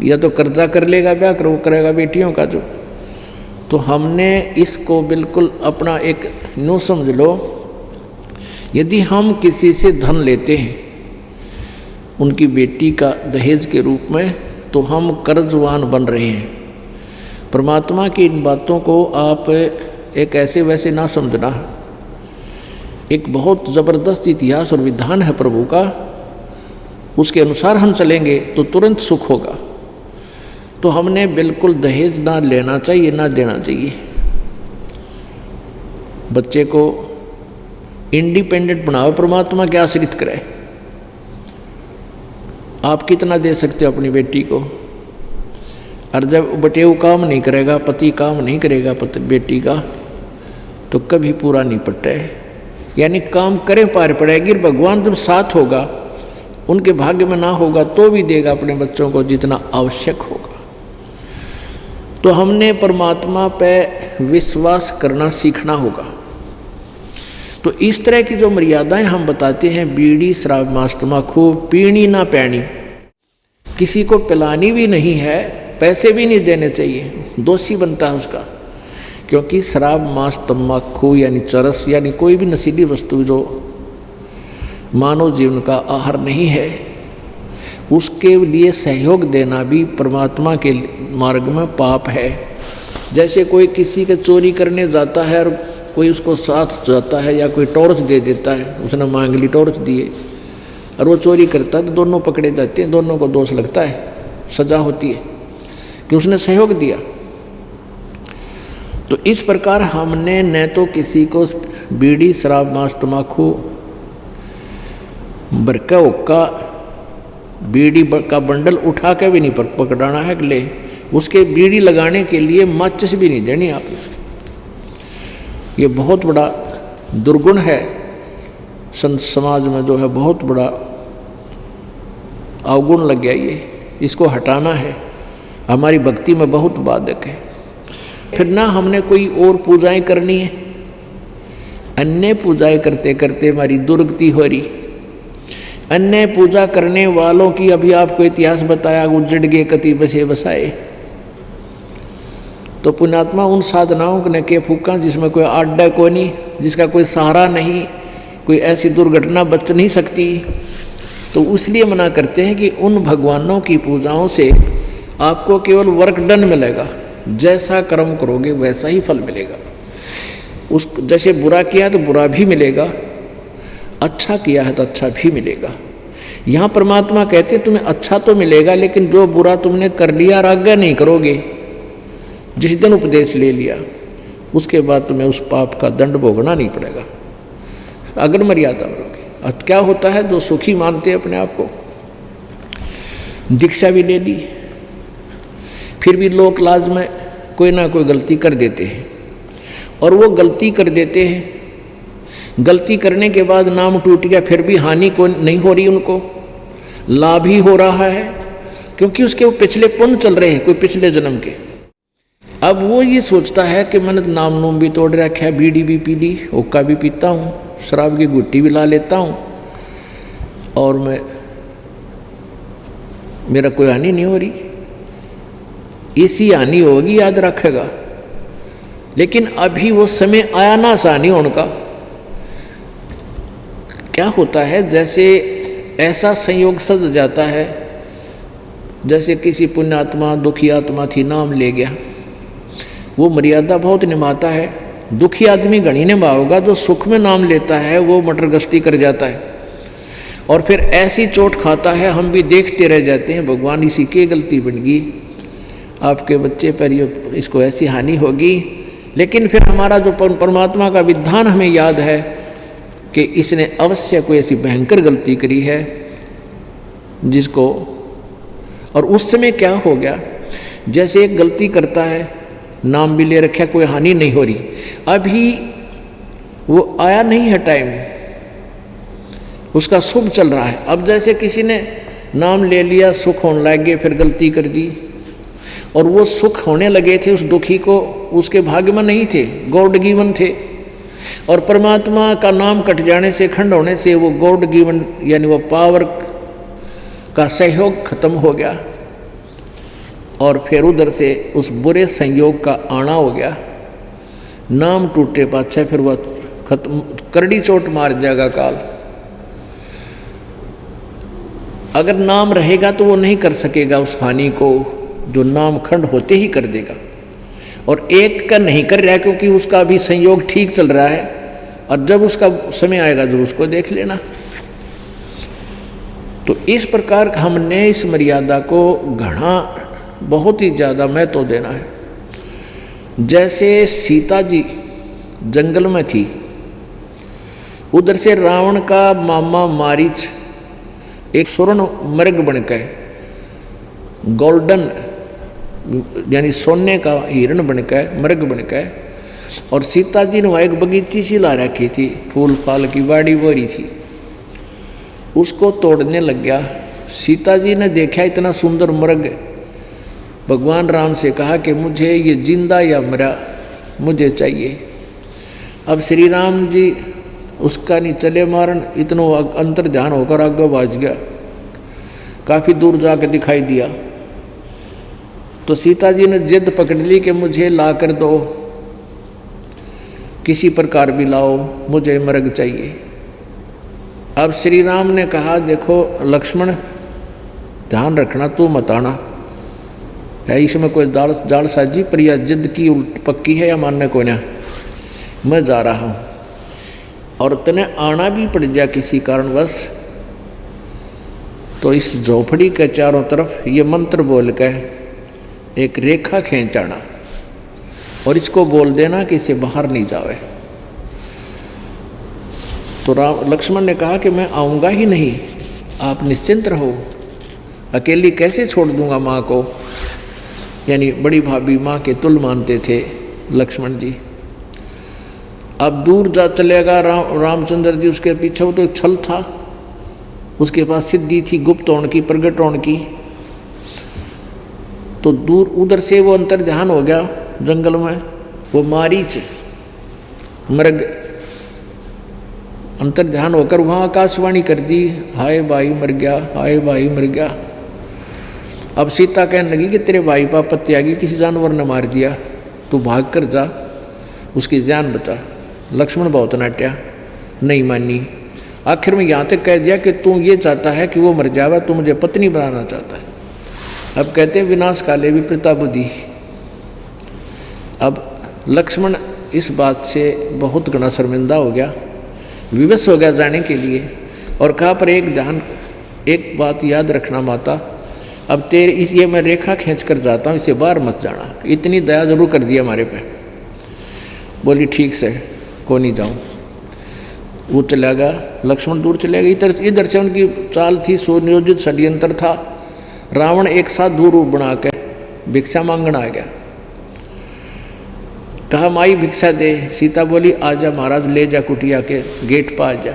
या तो कर्जा कर लेगा ब्याह करेगा बेटियों का जो। तो हमने इसको बिल्कुल अपना एक नो समझ लो, यदि हम किसी से धन लेते हैं उनकी बेटी का दहेज के रूप में, तो हम कर्जवान बन रहे हैं। परमात्मा की इन बातों को आप एक ऐसे वैसे ना समझना। एक बहुत ज़बरदस्त इतिहास और विधान है प्रभु का, उसके अनुसार हम चलेंगे तो तुरंत सुख होगा। तो हमने बिल्कुल दहेज ना लेना चाहिए, ना देना चाहिए। बच्चे को इंडिपेंडेंट बनाओ, परमात्मा के आश्रित करे। आप कितना दे सकते हो अपनी बेटी को? और जब बटेऊ काम नहीं करेगा, पति काम नहीं करेगा बेटी का, तो कभी पूरा नहीं पटे। यानी काम करें पार पड़ेगी। भगवान जब साथ होगा, उनके भाग्य में ना होगा तो भी देगा अपने बच्चों को जितना आवश्यक होगा। तो हमने परमात्मा पे विश्वास करना सीखना होगा। तो इस तरह की जो मर्यादाएं हम बताते हैं, बीड़ी, शराब, मांस, तम्बाकू पीनी ना पैनी, किसी को पिलानी भी नहीं है, पैसे भी नहीं देने चाहिए, दोषी बनता है उसका। क्योंकि शराब, मांस, तम्बाकू यानी चरस, यानी कोई भी नशीली वस्तु जो मानव जीवन का आहार नहीं है, उसके लिए सहयोग देना भी परमात्मा के मार्ग में पाप है। जैसे कोई किसी के चोरी करने जाता है और कोई उसको साथ जाता है, या कोई टॉर्च दे देता है, उसने मांग ली, टॉर्च दिए और वो चोरी करता है, तो दोनों पकड़े जाते हैं, दोनों को दोष लगता है, सजा होती है कि उसने सहयोग दिया। तो इस प्रकार हमने न तो किसी को बीड़ी, शराब, मांस, तम्बाकू, बरका हुक्का, बीड़ी का बंडल उठा के भी नहीं पकड़ाना है, ले उसके बीड़ी लगाने के लिए माचिस भी नहीं देनी आपने। ये बहुत बड़ा दुर्गुण है समाज में, जो है बहुत बड़ा अवगुण लग गया। ये इसको हटाना है, हमारी भक्ति में बहुत बाधक है। फिर ना हमने कोई और पूजाएं करनी है, अन्य पूजाएं करते करते हमारी दुर्गति हो रही। अन्य पूजा करने वालों की अभी आपको इतिहास बताया, उजड़ गए कति बसे बसाए। तो पुण्यात्मा, उन साधनाओं ने के फूका जिसमें कोई आड्डा को नहीं, जिसका कोई सहारा नहीं, कोई ऐसी दुर्घटना बच नहीं सकती। तो इसलिए मना करते हैं कि उन भगवानों की पूजाओं से आपको केवल वर्क डन मिलेगा, जैसा कर्म करोगे वैसा ही फल मिलेगा। उस जैसे बुरा किया तो बुरा भी मिलेगा, अच्छा किया है तो अच्छा भी मिलेगा। यहाँ परमात्मा कहते हैं तुम्हें अच्छा तो मिलेगा, लेकिन जो बुरा तुमने कर लिया और आज्ञा नहीं करोगे, जिस दिन उपदेश ले लिया उसके बाद तुम्हें उस पाप का दंड भोगना नहीं पड़ेगा, अगर मर्यादा में रहोगे। अब क्या होता है, जो सुखी मानते हैं अपने आप को, दीक्षा भी ले ली, फिर भी लोक लाज में कोई ना कोई गलती कर देते हैं। और वो गलती कर देते हैं, गलती करने के बाद नाम टूट गया, फिर भी हानि को नहीं हो रही, उनको लाभ ही हो रहा है, क्योंकि उसके वो पिछले पुण्य चल रहे हैं, कोई पिछले जन्म के। अब वो ये सोचता है कि मैंने नाम नूम भी तोड़ रखा है, बीड़ी भी पी ली, हुक्का भी पीता हूँ, शराब की गुट्टी भी ला लेता हूँ, और मेरा कोई हानि नहीं हो रही। ऐसी हानि होगी, याद रखेगा। लेकिन अभी वो समय आया ना आसानी उनका। क्या होता है, जैसे ऐसा संयोग सज जाता है, जैसे किसी पुण्यात्मा दुखी आत्मा थी, नाम ले गया, वो मर्यादा बहुत निभाता है। दुखी आदमी घनी निभाओगा, जो सुख में नाम लेता है वो मटर गश्ती कर जाता है और फिर ऐसी चोट खाता है, हम भी देखते रह जाते हैं। भगवान इसी की गलती बन गई, आपके बच्चे पर ये इसको ऐसी हानि होगी। लेकिन फिर हमारा जो परमात्मा का विधान हमें याद है कि इसने अवश्य कोई ऐसी भयंकर गलती करी है जिसको, और उस समय क्या हो गया, जैसे एक गलती करता है, नाम भी ले रखा, कोई हानि नहीं हो रही, अभी वो आया नहीं है टाइम, उसका शुभ चल रहा है। अब जैसे किसी ने नाम ले लिया, सुख होने लग गए, फिर गलती कर दी, और वो सुख होने लगे थे उस दुखी को, उसके भाग्य में नहीं थे, गॉड गिवन थे। और परमात्मा का नाम कट जाने से, खंड होने से, वो गॉड गिवन यानी वो पावर का सहयोग खत्म हो गया, और फिर उधर से उस बुरे संयोग का आना हो गया। नाम टूटे पाछे फिर वह खत्म, करड़ी चोट मार जाएगा काल। अगर नाम रहेगा तो वो नहीं कर सकेगा उस हानि को जो नाम खंड होते ही कर देगा। और एक का नहीं कर रहा है क्योंकि उसका अभी संयोग ठीक चल रहा है, और जब उसका समय आएगा जब उसको देख लेना। तो इस प्रकार हमने इस मर्यादा को घना बहुत ही ज़्यादा महत्व देना है। जैसे सीता जी जंगल में थी, उधर से रावण का मामा मारीच एक स्वर्ण मृग बनकर, गोल्डन यानी सोने का हिरण बनकर, मृग बनकर, और सीता जी ने वहाँ एक बगीची सी ला रखी थी, फूल फाल की बाड़ी बोरी थी, उसको तोड़ने लग गया। सीता जी ने देखा इतना सुंदर मृग, भगवान राम से कहा कि मुझे ये जिंदा या मरा मुझे चाहिए। अब श्री राम जी उसका नहीं चले मारन, इतनो अंतर ध्यान होकर आगे भाज गया, काफ़ी दूर जाकर दिखाई दिया। तो सीता जी ने जिद पकड़ ली कि मुझे ला कर दो, किसी प्रकार भी लाओ, मुझे मृग चाहिए। अब श्री राम ने कहा, देखो लक्ष्मण ध्यान रखना, तू मत आना है, इसमें कोई जाल साजी पर यह जिद की पक्की है या मानने को ना, मैं जा रहा हूँ। और तने आना भी पड़ जाए किसी कारणवश, तो इस झोपड़ी के चारों तरफ ये मंत्र बोल कर एक रेखा खींच आना, और इसको बोल देना कि इसे बाहर नहीं जावे। तो लक्ष्मण ने कहा कि मैं आऊँगा ही नहीं, आप निश्चिंत रहो, अकेली कैसे छोड़ दूंगा माँ को। यानी बड़ी भाभी माँ के तुल मानते थे लक्ष्मण जी। अब दूर जा चलेगा रामचंद्र जी उसके पीछे, वो तो छल था, उसके पास सिद्धि थी गुप्त होने की, प्रगट होने की। तो दूर उधर से वो अंतर ध्यान हो गया जंगल में, वो मारीच मृग अंतर ध्यान होकर वहाँ आकाशवाणी कर दी, हाय भाई मर गया, हाय भाई मर गया। अब सीता कहने लगी कि तेरे भाई पर आपत्ति आ गई, किसी जानवर ने मार दिया, तू भाग कर जा, उसकी जान बचा। लक्ष्मण बहुत नाट्या, नहीं मानी। आखिर में यहाँ तक कह दिया कि तू ये चाहता है कि वो मर जावे, तू मुझे पत्नी बनाना चाहता है। अब कहते हैं विनाश काले विपरीता बुद्धि। अब लक्ष्मण इस बात से बहुत घना शर्मिंदा हो गया, विवश हो गया जाने के लिए, और कहा पर एक बात याद रखना माता, अब तेरे ये मैं रेखा खींच कर जाता हूँ, इसे बाहर मत जाना। इतनी दया जरूर कर दिया हमारे पे। बोली ठीक से, को नहीं जाऊँ। वो चला गया, लक्ष्मण दूर चले गए। इधर से उनकी चाल थी, सुनियोजित षड्यंत्र था। रावण एक साथ दूर रूप बना के भिक्षा मांगना आ गया, कहा माई भिक्षा दे। सीता बोली आजा महाराज, ले जा कुटिया के गेट पर आ जा।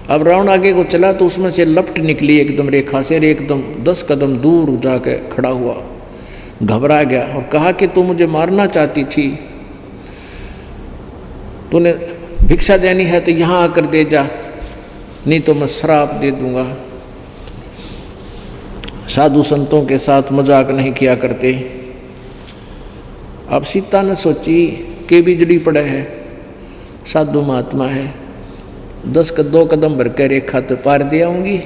अब रावण आगे को चला तो उसमें से लपट निकली एकदम रेखा से, एकदम 10 कदम दूर जाके खड़ा हुआ, घबरा गया और कहा कि तू मुझे मारना चाहती थी, तूने भिक्षा देनी है तो यहाँ आकर दे जा, नहीं तो मैं श्राप दे दूंगा। साधु संतों के साथ मजाक नहीं किया करते, अब सीता ने सोची के बिजली पड़े है, साधु महात्मा है, 2 कदम भर के रेखा तो पार दे आऊँगी।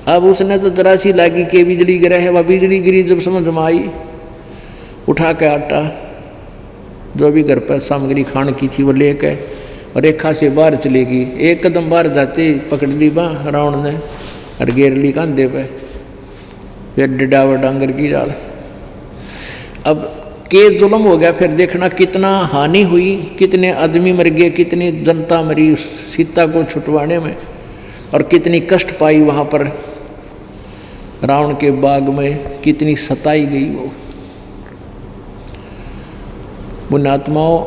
अब उसने तो जरा सी लागी के बिजली गिरा है, वह बिजली गिरी जब समझ में आई, उठा के आटा जो भी घर पर सामग्री खान की थी वो लेके और रेखा से बाहर चलेगी। 1 कदम बाहर जाते पकड़ ली बाँ रावण ने और घेर ली कांधे पे, फिर डिडावर डांगर की जाल। अब के जुल्म हो गया, फिर देखना कितना हानि हुई, कितने आदमी मर गए, कितनी जनता मरी सीता को छुटवाने में, और कितनी कष्ट पाई वहाँ पर रावण के बाग में, कितनी सताई गई वो। पुण्यात्माओं,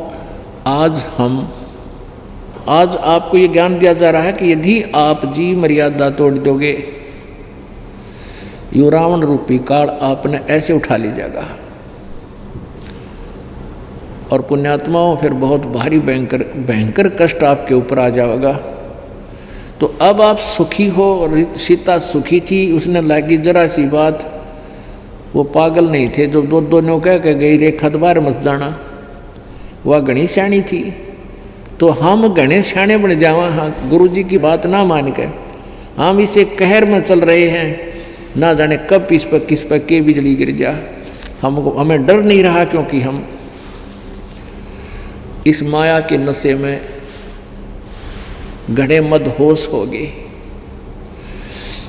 आज आपको ये ज्ञान दिया जा रहा है कि यदि आप जी मर्यादा तोड़ दोगे, यो रावण रूपी काल आपने ऐसे उठा ली जाएगा। और पुण्यात्माओं, फिर बहुत भारी भयंकर कष्ट आपके ऊपर आ जाएगा। तो अब आप सुखी हो, और सीता सुखी थी, उसने लागी जरा सी बात, वो पागल नहीं थे जो दोनों कह के गई रेखा बाहर मत जाना, वह घनी सियाणी थी। तो हम घने सियाणे बन जावा, हाँ गुरु जी की बात ना मान के हम इसे कहर में चल रहे हैं, ना जाने कब इस पर किस पर के बिजली गिर जा। हमें डर नहीं रहा, क्योंकि हम इस माया के नशे में घड़े मदहोश हो गए।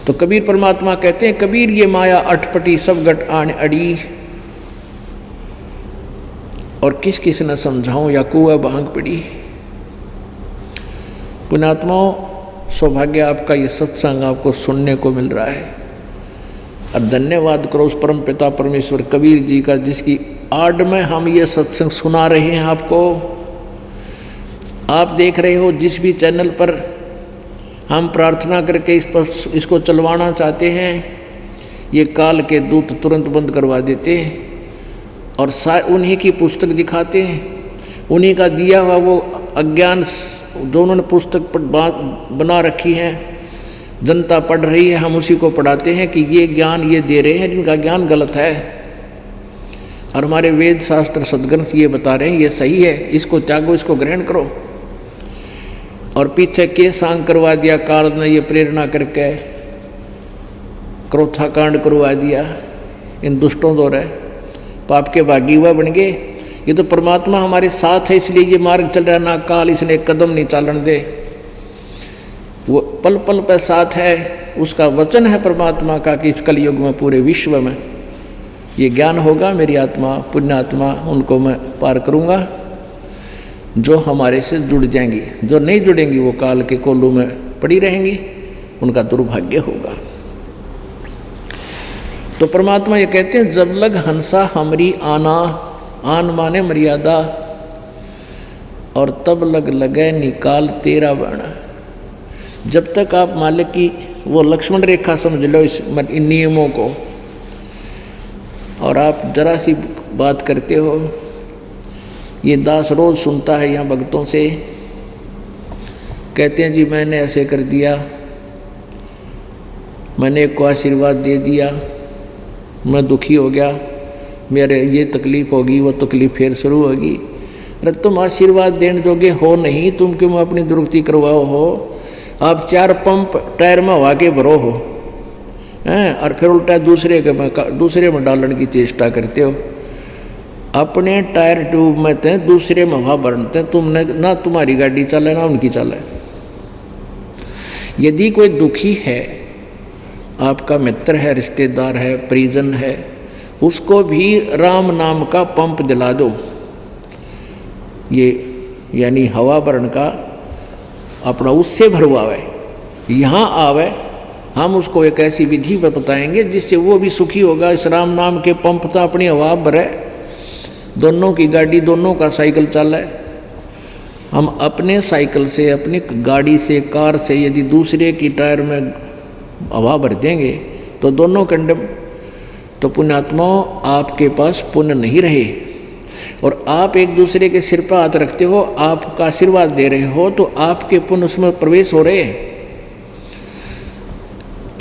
तो कबीर परमात्मा कहते हैं, कबीर ये माया अटपटी सब गट आन अड़ी, और किस किस न समझाऊं या कुआ भांग पड़ी। पुण्यात्माओं, सौभाग्य आपका ये सत्संग आपको सुनने को मिल रहा है, और धन्यवाद करो उस परम पिता परमेश्वर कबीर जी का, जिसकी आड़ में हम ये सत्संग सुना रहे हैं आपको। आप देख रहे हो जिस भी चैनल पर हम प्रार्थना करके इसको चलवाना चाहते हैं, ये काल के दूत तुरंत बंद करवा देते हैं और उन्हीं की पुस्तक दिखाते हैं। उन्हीं का दिया हुआ वो अज्ञान जो उन्होंने पुस्तक बना रखी है, जनता पढ़ रही है, हम उसी को पढ़ाते हैं कि ये ज्ञान ये दे रहे हैं, जिनका ज्ञान गलत है। और हमारे वेद शास्त्र सदग्रंथ ये बता रहे हैं ये सही है, इसको त्यागो, इसको ग्रहण करो। और पीछे के सांग करवा दिया काल ने, ये प्रेरणा करके क्रोथा कांड करवा दिया इन दुष्टों द्वारा, पाप के भागी हुआ बन गए। ये तो परमात्मा हमारे साथ है, इसलिए ये मार्ग चल रहा, ना काल इसने एक कदम नहीं चालन दे, वो पल पल पे साथ है। उसका वचन है परमात्मा का कि इस कलयुग में पूरे विश्व में ये ज्ञान होगा। मेरी आत्मा पुण्यात्मा उनको मैं पार करूँगा जो हमारे से जुड़ जाएंगी, जो नहीं जुड़ेंगी वो काल के कोलू में पड़ी रहेंगी, उनका दुर्भाग्य होगा। तो परमात्मा ये कहते हैं, जब लग हंसा हमरी आना, आन माने मर्यादा, और तब लग लगे निकाल तेरा बाणा। जब तक आप मालिक की वो लक्ष्मण रेखा समझ लो इन नियमों को, और आप जरा सी बात करते हो, ये दास रोज सुनता है यहाँ भक्तों से, कहते हैं जी मैंने ऐसे कर दिया, मैंने एक को आशीर्वाद दे दिया, मैं दुखी हो गया, मेरे ये तकलीफ होगी, वो तकलीफ फिर शुरू होगी। अरे तुम आशीर्वाद देने जोगे हो नहीं, तुम क्यों अपनी दुरुक्ति करवाओ हो? आप 4 पंप टायर में हवा के भरो हो हैं, और फिर उल्टा दूसरे में डालने की चेष्टा करते हो। अपने टायर ट्यूब में थे, दूसरे में हवा भरते, तुमने ना तुम्हारी गाड़ी चले ना उनकी चले। यदि कोई दुखी है, आपका मित्र है, रिश्तेदार है, परिजन है, उसको भी राम नाम का पंप दिला दो। ये यानी हवा भरण का अपना उससे भरवावे, यहाँ आवे, हम उसको एक ऐसी विधि पर बताएंगे जिससे वो भी सुखी होगा। इस राम नाम के पंप तो अपनी हवा भरे, दोनों की गाड़ी, दोनों का साइकिल चले। हम अपने साइकिल से, अपनी गाड़ी से, कार से यदि दूसरे की टायर में हवा भर देंगे तो दोनों कंडम। तो पुण्यात्माओं, आपके पास पुण्य नहीं रहे और आप एक दूसरे के सिर पर हाथ रखते हो, आपका आशीर्वाद दे रहे हो, तो आपके पुण्य उसमें प्रवेश हो रहे हैं।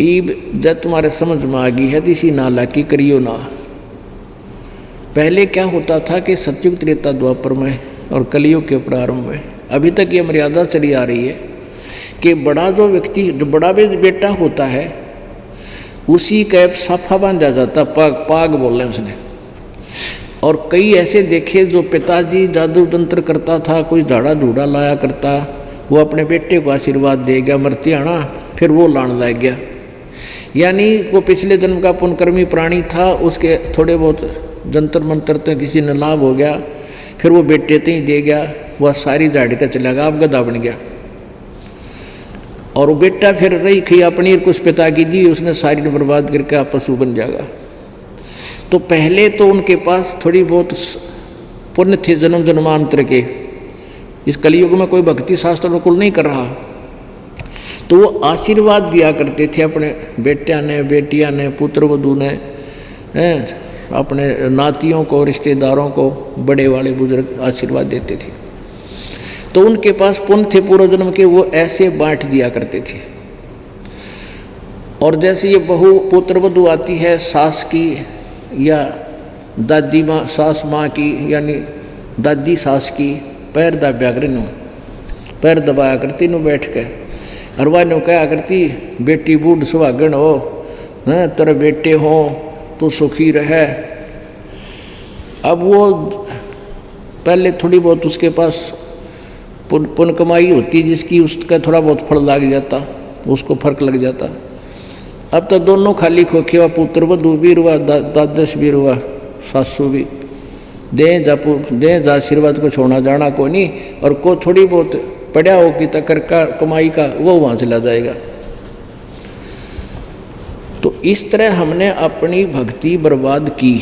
ईब जब तुम्हारे समझ में आ गई है, इसी नाला की करियो ना। पहले क्या होता था कि सतयुग त्रेता द्वापर में और कलयुग के प्रारंभ में अभी तक ये मर्यादा चली आ रही है कि बड़ा जो व्यक्ति, जो बड़ा भी बेटा होता है, उसी का साफा बांधा जाता, पाग बोल रहे हैं उसने। और कई ऐसे देखे जो पिताजी जादू तंत्र करता था, कोई झाड़ा झूड़ा लाया करता, वो अपने बेटे को आशीर्वाद दे गया, मरती आना फिर वो लान लग गया। यानी वो पिछले जन्म का पुण्यकर्मी प्राणी था, उसके थोड़े बहुत जंतर मंत्र तो किसी ने लाभ हो गया, फिर वो बेटे तो ही दे गया, वह सारी झाड़ी का चला गया, अब गधा बन गया। और वो बेटा फिर रही खी अपनी कुछ पिता की दी, उसने सारी बर्बाद करके आप पशु बन जाएगा। तो पहले तो उनके पास थोड़ी बहुत पुण्य थे जन्म जन्मांतर के। इस कलयुग में कोई भक्ति शास्त्र बिल्कुल नहीं कर रहा, तो वो आशीर्वाद दिया करते थे अपने बेटियां ने, बेटियां ने, पुत्र वधू ने, अपने नातियों को, रिश्तेदारों को, बड़े वाले बुजुर्ग आशीर्वाद देते थे। तो उनके पास पुण्य थे पूर्व जन्म के, वो ऐसे बांट दिया करते थे। और जैसे ये बहू पुत्र वधू आती है सास की या दादी माँ, सास माँ की, यानी दादी सास की, पैर दबाया कर नो, पैर दबाया करती नो बैठ के, और वह नो कहा करती बेटी बूढ़ सुहागन हो, तेरे बेटे हो तो सुखी रहे। अब वो पहले थोड़ी बहुत उसके पास पुण्य कमाई होती जिसकी, उसका थोड़ा बहुत फल लग जाता, उसको फर्क लग जाता। अब तो दोनों खाली खोखे हुआ, पुत्र वधू भी रुआ, दादस भी रुआ, सासू भी दे जा आशीर्वाद को छोड़ना जाना को नहीं, और को थोड़ी बहुत पड़ा हो कि तकर का कमाई का वो वहाँ चला जाएगा। तो इस तरह हमने अपनी भक्ति बर्बाद की।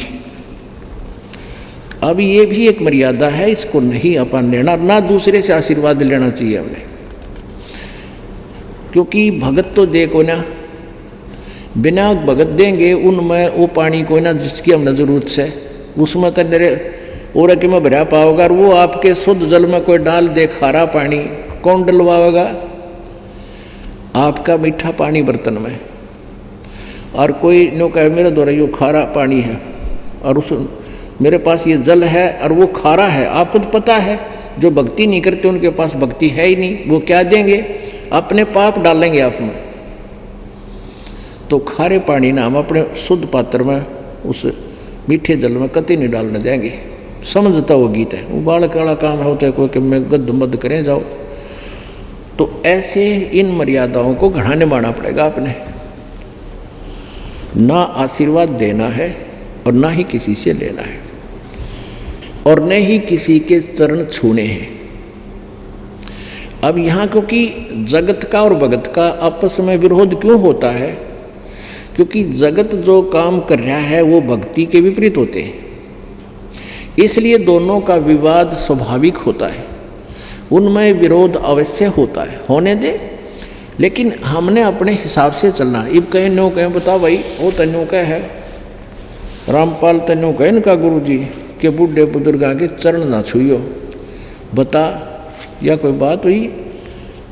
अब ये भी एक मर्यादा है, इसको नहीं अपन लेना, ना दूसरे से आशीर्वाद लेना चाहिए हमने। क्योंकि भगत तो देखो ना, बिना भगत देंगे उनमें वो पानी को ना जिसकी हमने जरूरत से, उसमें तो मेरे और कि मैं भरा पाओगा, और वो आपके शुद्ध जल में कोई डाल दे खारा पानी, कौन डलवाएगा? आपका मीठा पानी बर्तन में, और कोई नो कहे मेरे द्वारा यो खारा पानी है, और उस मेरे पास ये जल है और वो खारा है। आपको तो पता है जो भक्ति नहीं करते उनके पास भक्ति है ही नहीं, वो क्या देंगे? अपने पाप डालेंगे आप में। तो खारे पानी ना हम अपने शुद्ध पात्र में, उस मीठे जल में कतई नहीं डालने देंगे। समझता वो गीत है, वो बालक वाला काम होता है कोई कि मैं गद्द मद करें जाओ। तो ऐसे इन मर्यादाओं को घड़ा निभाना पड़ेगा आपने। ना आशीर्वाद देना है और ना ही किसी से लेना है, और न ही किसी के चरण छूने हैं। अब यहाँ क्योंकि जगत का और भगत का आपस में विरोध क्यों होता है? क्योंकि जगत जो काम कर रहा है वो भक्ति के विपरीत होते हैं, इसलिए दोनों का विवाद स्वाभाविक होता है, उनमें विरोध अवश्य होता है, होने दे। लेकिन हमने अपने हिसाब से चलना। इब कहें नो कहें बता भाई वो तन्यों का है, रामपाल तन्यों कहें इनका गुरु जी के बूढ़े बुजुर्गा के चरण ना छुइयो, बता या कोई बात हुई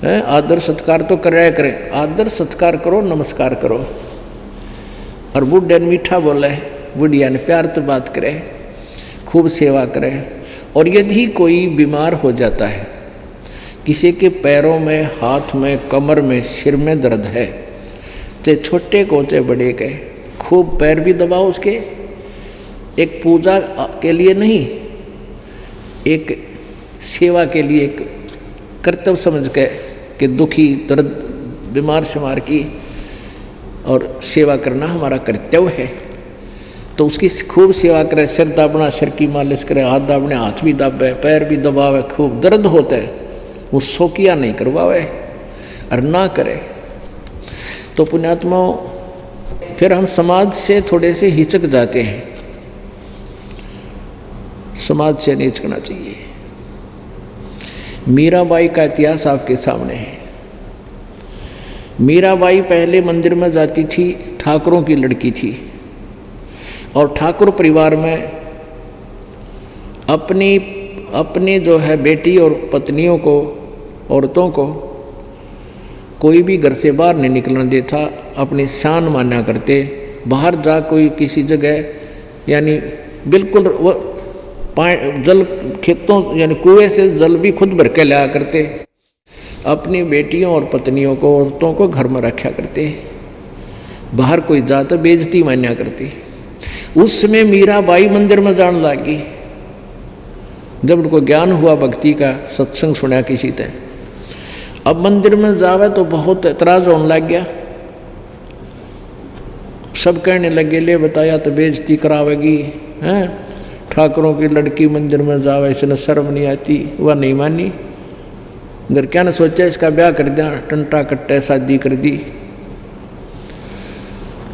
है? आदर सत्कार तो कराया करें, आदर सत्कार करो, नमस्कार करो, और बूढ़े मीठा बोले, बुढ़िया ने प्यार तो बात करे, खूब सेवा करे। और यदि कोई बीमार हो जाता है, किसी के पैरों में, हाथ में, कमर में, सिर में दर्द है, चाहे छोटे को चाहे बड़े के, खूब पैर भी दबाओ उसके, एक पूजा के लिए नहीं, एक सेवा के लिए, एक कर्तव्य समझ के कि दुखी दर्द बीमार शुमार की और सेवा करना हमारा कर्तव्य है। तो उसकी खूब सेवा करे, सिर दाबना, सिर की मालिश करे, हाथ दाबने, हाथ भी दाबे, पैर भी दबावे, खूब दर्द होता है, वो शौकिया नहीं करवावे और ना करे। तो पुण्यात्माओं, फिर हम समाज से थोड़े से हिचक जाते हैं, समाज से नहीं हिचकना चाहिए। मीराबाई का इतिहास आपके सामने है। मीराबाई पहले मंदिर में जाती थी, ठाकुरों की लड़की थी, और ठाकुर परिवार में अपनी जो है बेटी और पत्नियों को, औरतों को कोई भी घर से बाहर नहीं निकलने देता, अपनी शान माना करते। बाहर जा कोई किसी जगह यानी बिल्कुल वो जल खेतों यानी कुएं से जल भी खुद भर के लाया करते, अपनी बेटियों और पत्नियों को, औरतों को घर में रखा करते, बाहर कोई जाता बेइज्जती मान्या करती। उस समय मीराबाई मंदिर में जान लगी, जब उनको ज्ञान हुआ भक्ति का, सत्संग सुना किसी ने। अब मंदिर में जावे तो बहुत एतराज होने लग गया, सब कहने लगे ले बताया तो बेइज्जती करावेगी हैं, ठाकुरों की लड़की मंदिर में जावे इसने शर्म नहीं आती। वह नहीं मानी, घर क्या ने सोचा इसका ब्याह कर दिया, टंटा कट्टे शादी कर दी।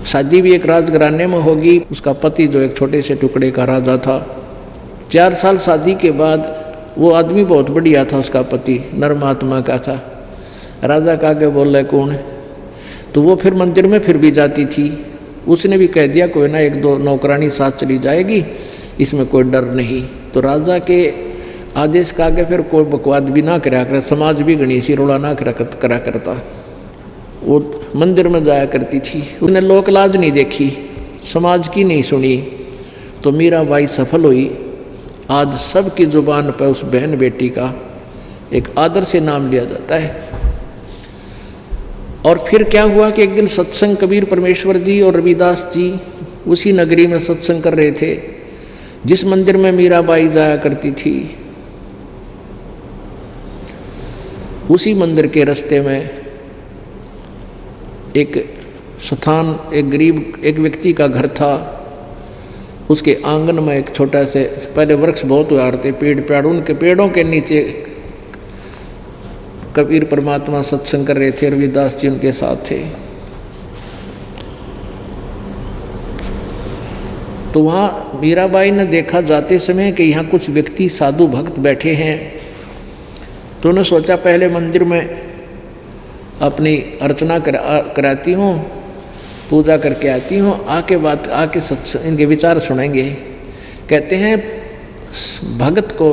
शादी भी एक राजघराने में होगी, उसका पति जो एक छोटे से टुकड़े का राजा था। 4 साल शादी के बाद वो आदमी बहुत बढ़िया था, उसका पति नर्म आत्मा का था। राजा का आगे बोल रहे कौन है, तो वो फिर मंदिर में फिर भी जाती थी। उसने भी कह दिया कोई ना 1-2 नौकरानी साथ चली जाएगी, इसमें कोई डर नहीं। तो राजा के आदेश का आगे फिर कोई बकवाद भी ना करा कर, समाज भी गणेशी रोड़ा ना करा करता। वो मंदिर में जाया करती थी, उसने लोक लाज नहीं देखी, समाज की नहीं सुनी। तो मीराबाई सफल हुई। आज सबकी जुबान पर उस बहन बेटी का एक आदर से नाम लिया जाता है। और फिर क्या हुआ कि एक दिन सत्संग कबीर परमेश्वर जी और रविदास जी उसी नगरी में सत्संग कर रहे थे, जिस मंदिर में मीराबाई जाया करती थी। उसी मंदिर के रास्ते में एक स्थान, एक गरीब एक व्यक्ति का घर था। उसके आंगन में एक छोटा से, पहले वृक्ष बहुत हुआ थे, पेड़, उनके पेड़ों के नीचे कबीर परमात्मा सत्संग कर रहे थे, रविदास जी उनके साथ थे। तो वहाँ मीराबाई ने देखा जाते समय कि यहाँ कुछ व्यक्ति साधु भक्त बैठे हैं। तो उन्होंने सोचा पहले मंदिर में अपनी अर्चना कराती हूँ, पूजा करके आती हूँ, आके सत्संग इनके विचार सुनेंगे। कहते हैं भगत को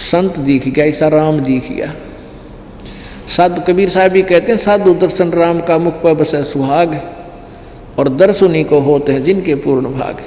संत दिख गया, ऐसा राम दिख गया। साधु कबीर साहब भी कहते हैं साधु दर्शन राम का मुख पर बसे सुहाग, और दर्श उन्हीं को होते हैं जिनके पूर्ण भाग।